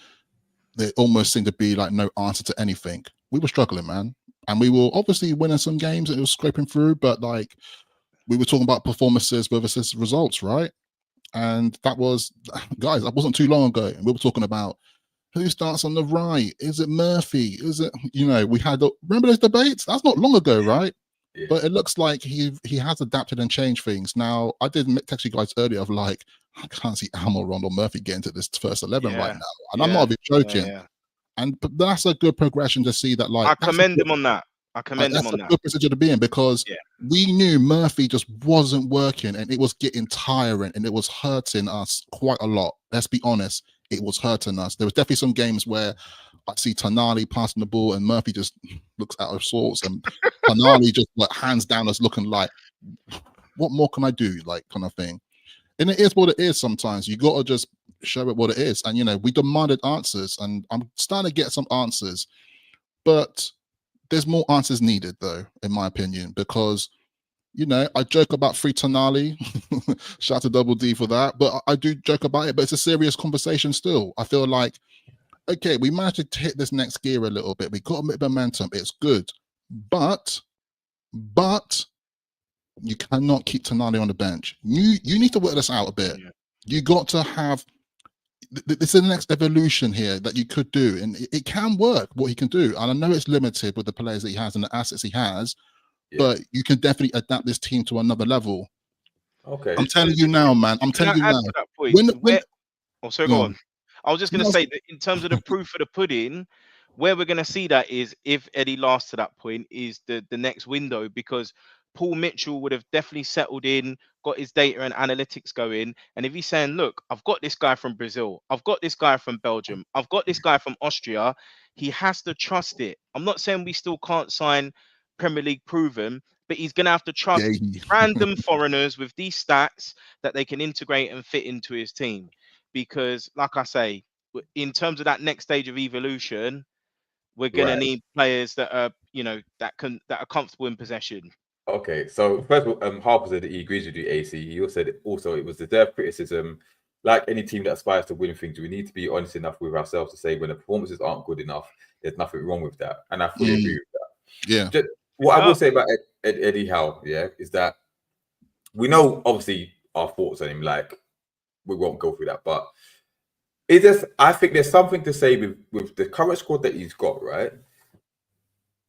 Speaker 3: there almost seemed to be like no answer to anything. We were struggling, man. And we were obviously winning some games and it was scraping through, but like we were talking about performances versus results, right? And that was, guys, that wasn't too long ago. And we were talking about who starts on the right. Is it Murphy? Is it, we had, remember those debates? That's not long ago, right? Yeah. But it looks like he has adapted and changed things. Now, I did text you guys earlier of like, I can't see Almiron or Murphy getting to this first 11 right now. And I'm not even joking. But that's a good progression to see that. Like,
Speaker 2: I commend him on that. That's a good position
Speaker 3: to be in, because we knew Murphy just wasn't working and it was getting tiring and it was hurting us quite a lot. Let's be honest, it was hurting us. There was definitely some games where I see Tonali passing the ball and Murphy just looks out of sorts, and Tonali just like hands down us looking like, what more can I do? Like, kind of thing. And it is what it is sometimes. You got to just show it what it is. And, we demanded answers, and I'm starting to get some answers. But there's more answers needed, though, in my opinion, because, I joke about free Tonali. Shout out to Double D for that. But I do joke about it, but it's a serious conversation still. I feel like, okay, we managed to hit this next gear a little bit. We got a bit of momentum. It's good. But You cannot keep Tonali on the bench. You need to work this out a bit.
Speaker 2: Yeah.
Speaker 3: You got to have. This is the next evolution here that you could do, and it can work. What he can do, and I know it's limited with the players that he has and the assets he has, but you can definitely adapt this team to another level.
Speaker 1: Okay.
Speaker 3: I'm telling you now, man. I'm telling you
Speaker 2: Can I
Speaker 3: now.
Speaker 2: add to that point? Oh, sorry,
Speaker 3: No.
Speaker 2: go on. I was just going to say that in terms of the proof of the pudding, where we're going to see that is if Eddie lasts to that point is the next window, because Paul Mitchell would have definitely settled in, got his data and analytics going. And if he's saying, look, I've got this guy from Brazil, I've got this guy from Belgium, I've got this guy from Austria, he has to trust it. I'm not saying we still can't sign Premier League proven, but he's going to have to trust random foreigners with these stats that they can integrate and fit into his team. Because, like I say, in terms of that next stage of evolution, we're going to need players that are, that are comfortable in possession.
Speaker 1: Okay, so first of all, Harper said that he agrees with you, AC. He also said it was deserved criticism. Like any team that aspires to win things, we need to be honest enough with ourselves to say when the performances aren't good enough, there's nothing wrong with that, and I fully agree with that.
Speaker 3: Yeah.
Speaker 1: What I will say about Eddie Howe, is that we know obviously our thoughts on him. Like, we won't go through that, but I think there's something to say with the current squad that he's got, right?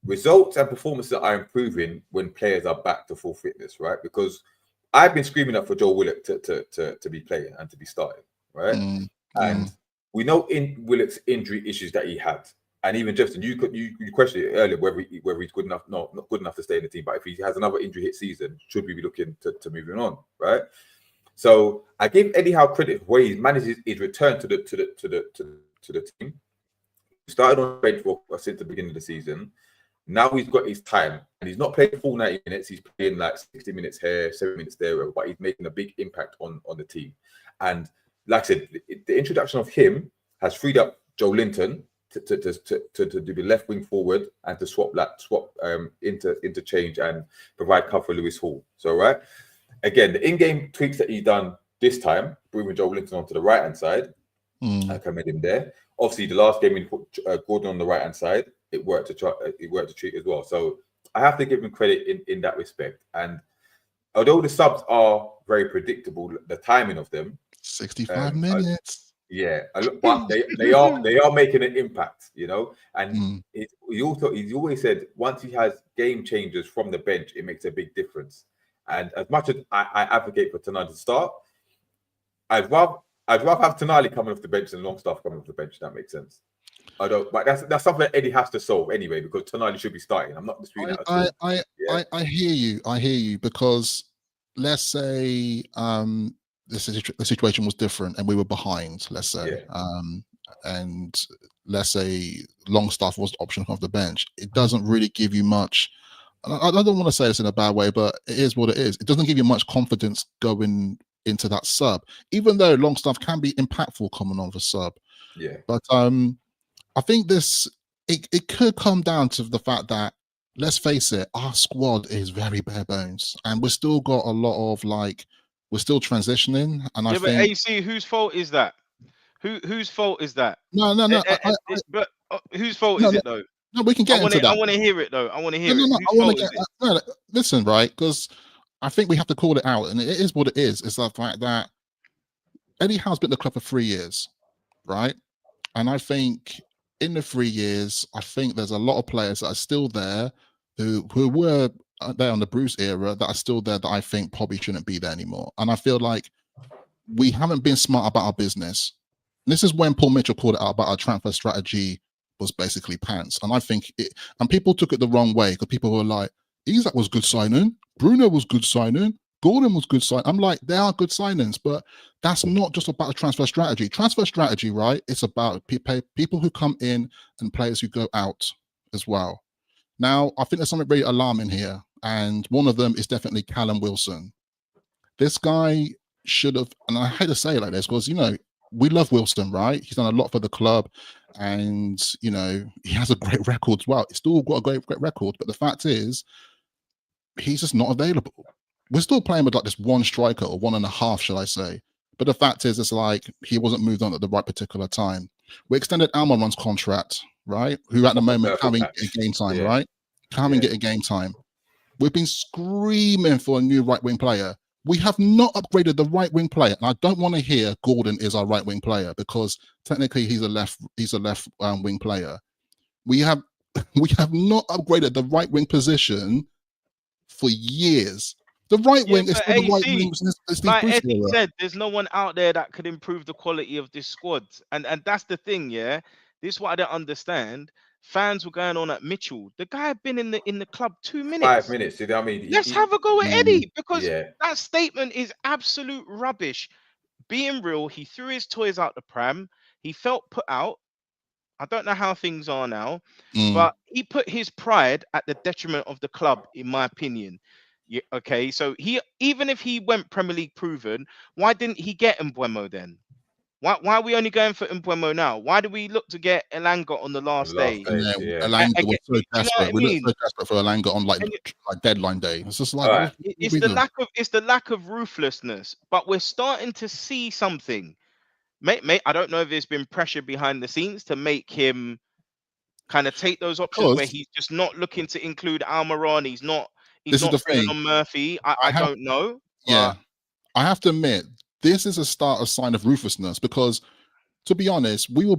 Speaker 1: Results and performances are improving when players are back to full fitness, right? Because I've been screaming up for Joe Willock to be playing and to be starting, right? And we know in Willock's injury issues that he had, and even Justin, you questioned it earlier whether he's good enough, not good enough to stay in the team. But if he has another injury hit season, should we be looking to moving on, right? So I give Eddie Howe credit for where he manages his return to the team. He started on the bench since the beginning of the season. Now he's got his time, and he's not playing full 90 minutes. He's playing like 60 minutes here, 7 minutes there, but he's making a big impact on the team. And like I said, the introduction of him has freed up joelinton to do the left wing forward and to swap interchange and provide cover for Lewis Hall. So again, the in-game tweaks that he's done this time, bringing joelinton onto the right-hand side, I commend him there. Obviously, the last game he put Gordon on the right-hand side, it worked to treat as well. So I have to give him credit in that respect. And although the subs are very predictable, the timing of them,
Speaker 3: 65 minutes.
Speaker 1: But they are making an impact, And he always said once he has game changers from the bench, it makes a big difference. And as much as I advocate for Tonali to start, I'd rather have Tonali coming off the bench than Longstaff coming off the bench. If that makes sense. I don't, but that's something that Eddie has to solve anyway, because Tonali should be starting. I'm not disputing that at all.
Speaker 3: I hear you, because let's say the situation was different and we were behind, let's say, and let's say Longstaff was the option off the bench. It doesn't really give you much. I don't want to say this in a bad way, but it is what it is. It doesn't give you much confidence going into that sub, even though Longstaff can be impactful coming on the sub. But I think it could come down to the fact that, let's face it, our squad is very bare bones, and we've still got a lot of we're still transitioning. And I think,
Speaker 2: but AC, whose fault is that? Whose fault is that?
Speaker 3: No.
Speaker 2: But whose fault is it though?
Speaker 3: No, we can get into that.
Speaker 2: I want to hear it though. I want to hear it.
Speaker 3: Listen, right? Because I think we have to call it out, and it is what it is. It's the fact that Eddie Howe's been at the club for 3 years, right? And I think in the 3 years, I think there's a lot of players that are still there who were there on the Bruce era that are still there that I think probably shouldn't be there anymore. And I feel like we haven't been smart about our business. And this is when Paul Mitchell called it out about our transfer strategy was basically pants. And I think and people took it the wrong way, because people were like, Isak was good signing, Bruno was good signing, Gordon was good signing. I'm like, they are good signings, but that's not just about a transfer strategy. Transfer strategy, right? It's about people who come in and players who go out as well. Now, I think there's something very alarming here, and one of them is definitely Callum Wilson. This guy should have, and I hate to say it like this, because we love Wilson, right? He's done a lot for the club, and he has a great record as well. He's still got a great record, but the fact is, he's just not available. We're still playing with this one striker, or 1.5, shall I say. But the fact is, it's like he wasn't moved on at the right particular time. We extended Almiron's contract, right? Who at the moment can't even get a game time, right? Can't even get a game time. We've been screaming for a new right wing player. We have not upgraded the right wing player, and I don't want to hear Gordon is our right wing player because technically he's a left wing player. We have not upgraded the right wing position for years. The right wing is
Speaker 2: but
Speaker 3: still the right
Speaker 2: AC,
Speaker 3: wing since Steve
Speaker 2: like
Speaker 3: Bruce
Speaker 2: Eddie
Speaker 3: era.
Speaker 2: said, there's no one out there that could improve the quality of this squad, and that's the thing. Yeah, this is what I don't understand. Fans were going on at Mitchell. The guy had been in the club 2 minutes.
Speaker 1: 5 minutes. You know what I mean?
Speaker 2: Let's have a go at Eddie because
Speaker 1: Yeah.
Speaker 2: that statement is absolute rubbish. Being real, he threw his toys out the pram. He felt put out. I don't know how things are now, but he put his pride at the detriment of the club, in my opinion. Yeah, okay, so even if he went Premier League proven, why didn't he get Mbeumo then? Why are we only going for Mbeumo now? Why do we look to get Elanga on the last day?
Speaker 3: Yeah, Elanga was so
Speaker 2: You know what I
Speaker 3: desperate. We looked
Speaker 2: mean?
Speaker 3: so desperate for Elanga on like deadline day. It's just like
Speaker 1: All right.
Speaker 2: It's the lack of ruthlessness, but we're starting to see something. Mate, I don't know if there's been pressure behind the scenes to make him kind of take those options where he's just not looking to include Almiron. He's not bringing on Murphy. I don't know.
Speaker 3: Yeah, I have to admit, this is a sign of ruthlessness because, to be honest, we were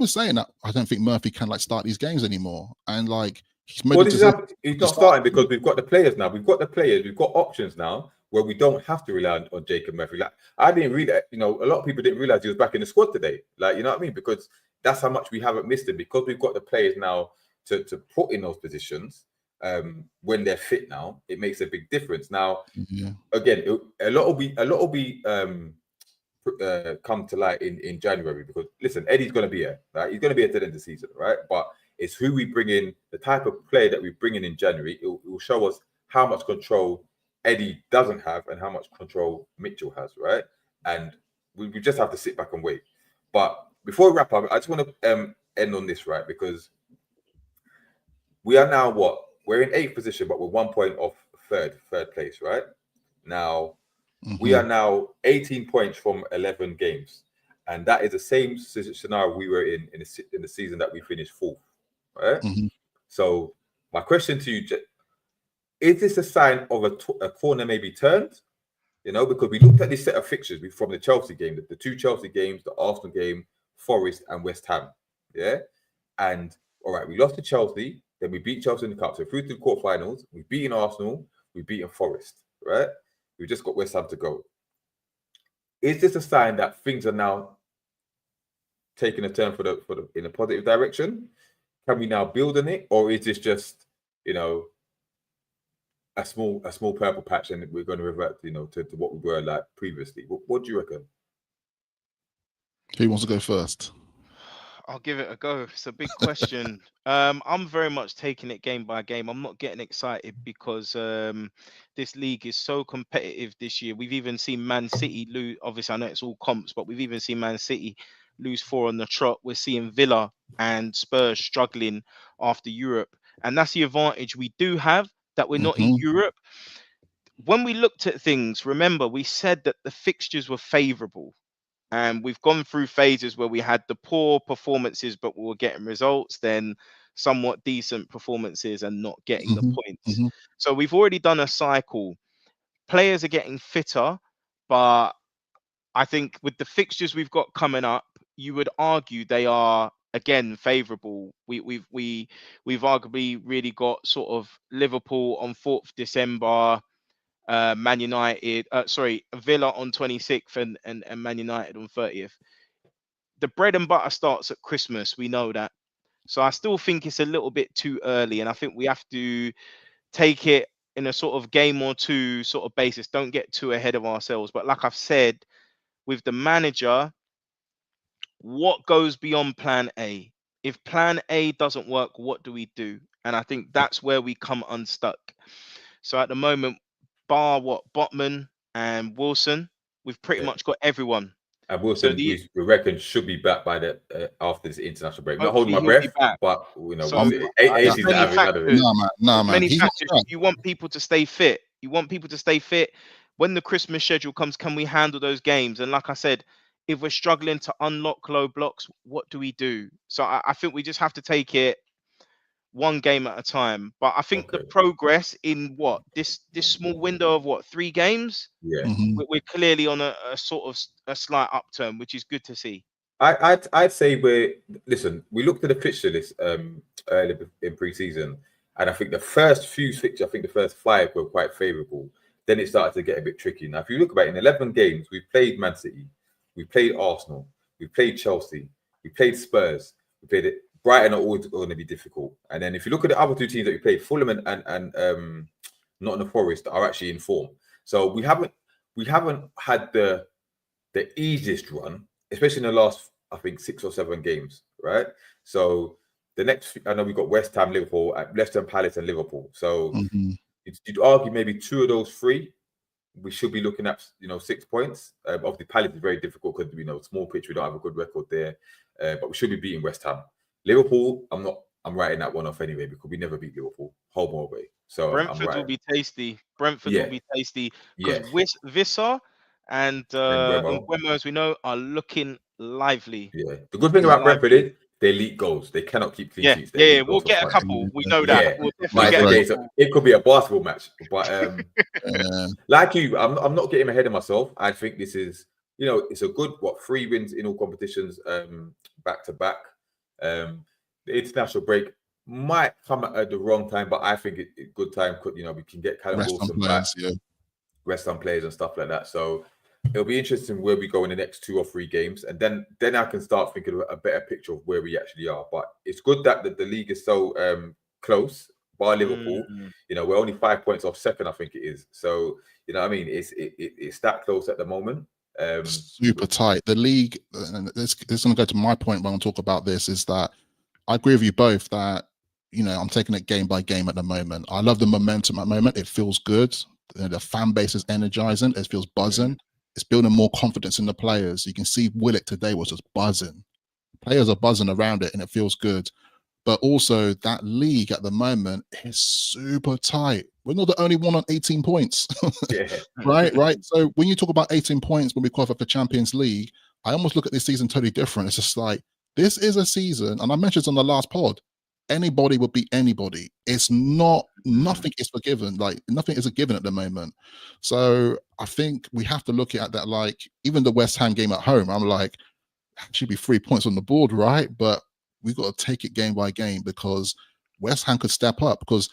Speaker 3: saying that I don't think Murphy can like start these games anymore, and like he's
Speaker 1: not starting because we've got the players now. We've got options now where we don't have to rely on Jacob Murphy. Like I didn't read it. You know, a lot of people didn't realize he was back in the squad today. Like, you know what I mean? Because that's how much we haven't missed him because we've got the players now to put in those positions. When they're fit now, it makes a big difference. Now, again, a lot will be come to light in January because listen, Eddie's going to be here. Right? He's going to be here till the end of the season, right? But it's who we bring in, the type of player that we bring in January. It will show us how much control Eddie doesn't have and how much control Mitchell has, right? And we just have to sit back and wait. But before we wrap up, I just want to end on this, right? Because we are now we're in 8th position, but we're 1 point off third place, right? Now, we are now 18 points from 11 games. And that is the same scenario we were in the season that we finished 4th, right? So my question to you, is this a sign of a corner maybe turned? You know, because we looked at this set of fixtures from the Chelsea game, the 2 Chelsea games, the Arsenal game, Forest and West Ham, yeah? And, all right, we lost to Chelsea, then we beat Chelsea in the Cup, so through to the quarterfinals, we've beaten Arsenal, we've beaten Forest, right? We've just got West Ham to go. Is this a sign that things are now taking a turn in a positive direction? Can we now build on it, or is this just, you know, a small purple patch, and we're going to revert, you know, to what we were like previously? What do you reckon?
Speaker 3: Who wants to go first?
Speaker 2: I'll give it a go. It's a big question. I'm very much taking it game by game. I'm not getting excited because this league is so competitive this year. We've even seen Man City lose. Obviously, I know it's all comps, but we've even seen Man City lose 4 on the trot. We're seeing Villa and Spurs struggling after Europe. And that's the advantage we do have, that we're not in Europe. When we looked at things, remember, we said that the fixtures were favourable. And we've gone through phases where we had the poor performances, but we were getting results, then somewhat decent performances and not getting the points. So we've already done a cycle. Players are getting fitter, but I think with the fixtures we've got coming up, you would argue they are again favourable. We've arguably really got sort of Liverpool on 4th December. Man United, Villa on 26th and Man United on 30th. The bread and butter starts at Christmas. We know that. So I still think it's a little bit too early. And I think we have to take it in a sort of game or two sort of basis. Don't get too ahead of ourselves. But like I've said, with the manager, what goes beyond plan A? If plan A doesn't work, what do we do? And I think that's where we come unstuck. So at the moment, bar Botman and Wilson, we've pretty much got everyone.
Speaker 1: And Wilson, we reckon, should be back by the after this international break. Not holding my breath, but you know,
Speaker 2: so, many factors. You want people to stay fit. When the Christmas schedule comes, can we handle those games? And like I said, if we're struggling to unlock low blocks, what do we do? So I think we just have to take it one game at a time. But I think the
Speaker 1: Okay.
Speaker 2: progress in this small window of 3 games,
Speaker 1: Yeah.
Speaker 2: we're clearly on a sort of a slight upturn, which is good to see.
Speaker 1: I'd say we looked at the fixture list early in pre-season, and I think the first few fixtures, I think the first 5 were quite favourable. Then it started to get a bit tricky. Now, if you look about it, in 11 games, we played Man City, we played Arsenal, we played Chelsea, we played Spurs, we played it. Brighton are always going to be difficult. And then if you look at the other 2 teams that we played, Fulham and Nottingham Forest are actually in form. So we haven't had the easiest run, especially in the last, I think, 6 or 7 games, right? So the next, I know we've got West Ham, Liverpool, Leicester, Palace, and Liverpool. So you'd argue maybe 2 of those 3, we should be looking at 6 points. Obviously, Palace is very difficult because small pitch, we don't have a good record there, but we should be beating West Ham. Liverpool, I'm writing that one off anyway because we never beat Liverpool home or away. So
Speaker 2: Brentford will be tasty. Brentford will be tasty because Vissa and Mbeumo, as we know, are looking lively.
Speaker 1: Yeah. The good thing about Brentford is they leak goals. They cannot keep clean sheets.
Speaker 2: Yeah, we'll get a couple. We know that. We'll definitely get a couple.
Speaker 1: It could be a basketball match, but like you, I'm not getting ahead of myself. I think this is, it's a good 3 wins in all competitions, back to back. The international break might come at the wrong time, but I think it's a good time. We can get Callum Wilson back, rest on players and stuff like that. So it'll be interesting where we go in the next 2 or 3 games, and then I can start thinking of a better picture of where we actually are. But it's good that the league is so close. By Liverpool, we're only 5 points off second, I think it is. So it's that close at the moment.
Speaker 3: Super tight. The league, and this is going to go to my point when I talk about this, is that I agree with you both that I'm taking it game by game at the moment. I love the momentum at the moment. It feels good. The fan base is energizing. It feels buzzing. It's building more confidence in the players. You can see Willock today was just buzzing. Players are buzzing around it, and it feels good. But also that league at the moment is super tight. We're not the only one on 18 points. Right. So when you talk about 18 points when we qualify for Champions League, I almost look at this season totally different. It's just like, this is a season, and I mentioned on the last pod, anybody would beat anybody. It's not, nothing is forgiven. Like, nothing is a given at the moment. So I think we have to look at that. Like, even the West Ham game at home, I'm like, should be 3 points on the board, right? But we've got to take it game by game, because West Ham could step up, because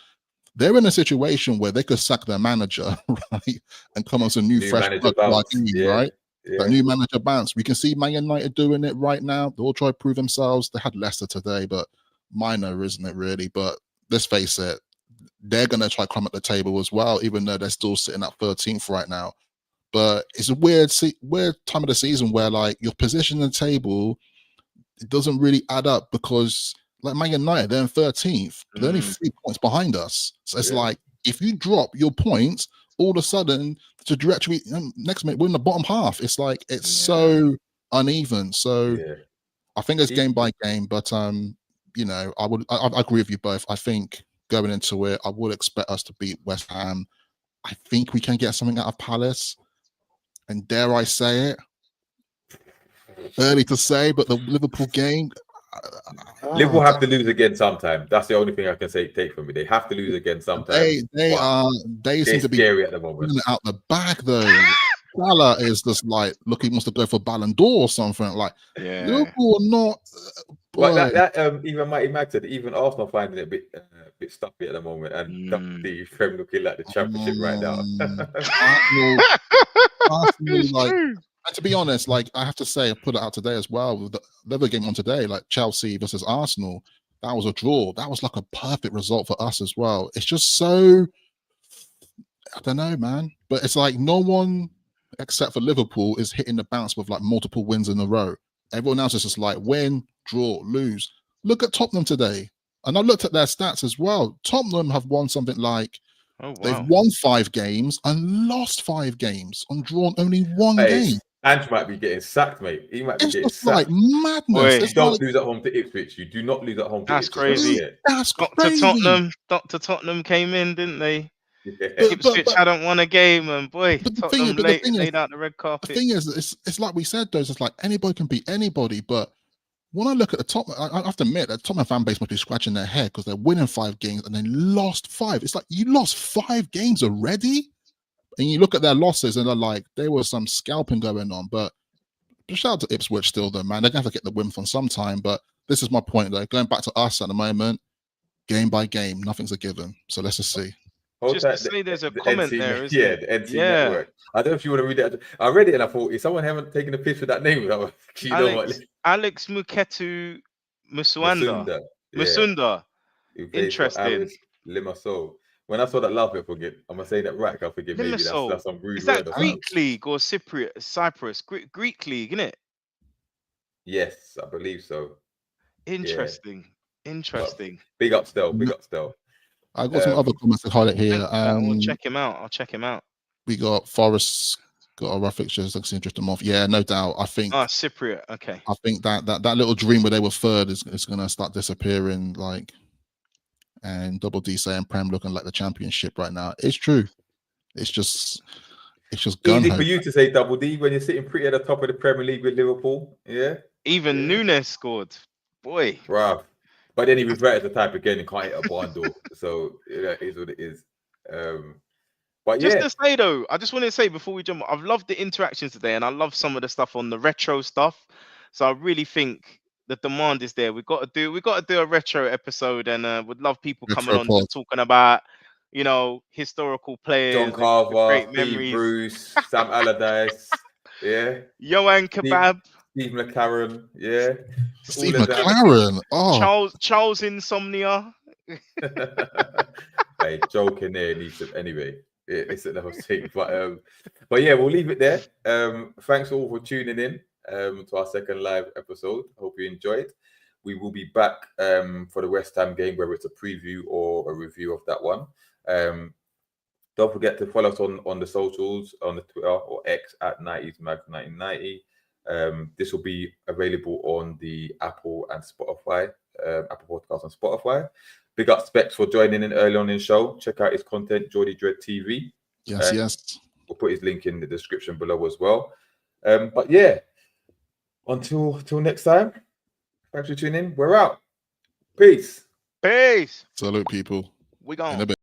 Speaker 3: they're in a situation where they could sack their manager, right, and come on some new fresh blood, right? That new manager bounce. We can see Man United doing it right now. They all try to prove themselves. They had Leicester today, but minor, isn't it, really? But let's face it, they're going to try to climb at the table as well, even though they're still sitting at 13th right now. But it's a weird time of the season where, like, your position in the table, it doesn't really add up, because like Man United, they're in 13th, but they're only 3 points behind us. So it's like, if you drop your points, all of a sudden the trajectory next minute we're in the bottom half. It's like, it's so uneven. So I think it's game by game, but I agree with you both. I think going into it, I would expect us to beat West Ham. I think we can get something out of Palace, and dare I say it, early to say, but the Liverpool game,
Speaker 1: Liverpool have to lose again sometime. That's the only thing I can take from me. They have to lose again sometime.
Speaker 3: They seem to be
Speaker 1: scary at the moment.
Speaker 3: Out the back though. Salah is just like, look, he wants to go for Ballon d'Or or something. Like, Liverpool are not.
Speaker 1: But that even Mighty Mag said, even Arsenal finding it a bit stuffy at the moment, and the Prem looking like the Championship right now.
Speaker 3: Arsenal, and to be honest, like, I have to say, I put it out today as well. With the other game on today, like Chelsea versus Arsenal, that was a draw. That was like a perfect result for us as well. It's just so, I don't know, man. But it's like no one except for Liverpool is hitting the bounce with like multiple wins in a row. Everyone else is just like win, draw, lose. Look at Tottenham today. And I looked at their stats as well. Tottenham have won something like, they've won 5 games and lost 5 games and drawn only 1 game.
Speaker 1: Ange might be getting sacked, mate. He might be getting sacked.
Speaker 3: Like madness.
Speaker 1: You don't lose at home to Ipswich. You do not lose at home to Ipswich.
Speaker 2: Crazy.
Speaker 3: That's crazy.
Speaker 2: Dr. Tottenham came in, didn't they? Ipswich hadn't won a game, and boy, Tottenham laid out the red carpet.
Speaker 3: The thing is, it's like we said, though, it's like anybody can beat anybody, but when I look at the top, I have to admit that Tottenham fan base must be scratching their head because they're winning 5 games and then lost 5. It's like you lost 5 games already, and you look at their losses and they're like there was some scalping going on. But shout out to Ipswich still, though, man. They're gonna have to get the win from some time. But this is my point, though. Going back to us at the moment, game by game, nothing's a given. So let's just see.
Speaker 2: Just to say, there's a comment there, isn't it?
Speaker 1: The NC
Speaker 2: Yeah.
Speaker 1: Network. I don't know if you want to read it. I read it and I thought, if someone haven't taken a picture of that name, you know what?
Speaker 2: Alex Muketu Musunda. Musunda. Interesting.
Speaker 1: Limassol. When I saw that laugh, I forget. Am I saying that right? I forget. Maybe that's some rude
Speaker 2: Is that
Speaker 1: word.
Speaker 2: Greek league or Cyprus? Greek league, isn't it?
Speaker 1: Yes, I believe so.
Speaker 2: Interesting. Interesting.
Speaker 1: Big up, Stel. Big up, Stel.
Speaker 3: I got some other comments to highlight here.
Speaker 2: I'll check him out. I'll check him out.
Speaker 3: We got Forest, got our rough fixtures. Looks interesting off. Yeah, no doubt. I think.
Speaker 2: Cypriot. Okay.
Speaker 3: I think that little dream where they were third is going to start disappearing. Like, and Double D saying Prem looking like the championship right now. It's true. It's just
Speaker 1: easy for you to say Double D when you're sitting pretty at the top of the Premier League with Liverpool. Yeah.
Speaker 2: Even Nunes scored. Boy.
Speaker 1: Wow. But then he reverted the type again and can't hit a barn door. So it is what it is. But
Speaker 2: just to say though, I just want to say before we jump, I've loved the interactions today, and I love some of the stuff on the retro stuff. So I really think the demand is there. We've got to do a retro episode, and would love people coming on and talking about, you know, historical players,
Speaker 1: John Carver,
Speaker 2: great
Speaker 1: Steve
Speaker 2: memories.
Speaker 1: Bruce, Sam Allardyce, yeah,
Speaker 2: Johan Kebab.
Speaker 1: Steve McLaren, yeah.
Speaker 3: Steve McLaren. Oh,
Speaker 2: Charles Insomnia.
Speaker 1: Hey, joking there needs to anyway. It's another thing, but yeah, we'll leave it there. Thanks all for tuning in to our second live episode. Hope you enjoyed. We will be back for the West Ham game, whether it's a preview or a review of that one. Don't forget to follow us on the socials, on the Twitter or X at 90smag1990. This will be available on the Apple and Spotify, Apple Podcasts and Spotify. Big up Specs for joining in early on in the show. Check out his content, Geordie Dread TV.
Speaker 3: Yes.
Speaker 1: We'll put his link in the description below as well. But yeah, until next time, thanks for tuning in. We're out. Peace.
Speaker 2: Peace.
Speaker 3: Salute, people.
Speaker 2: We gone.
Speaker 3: In a bit.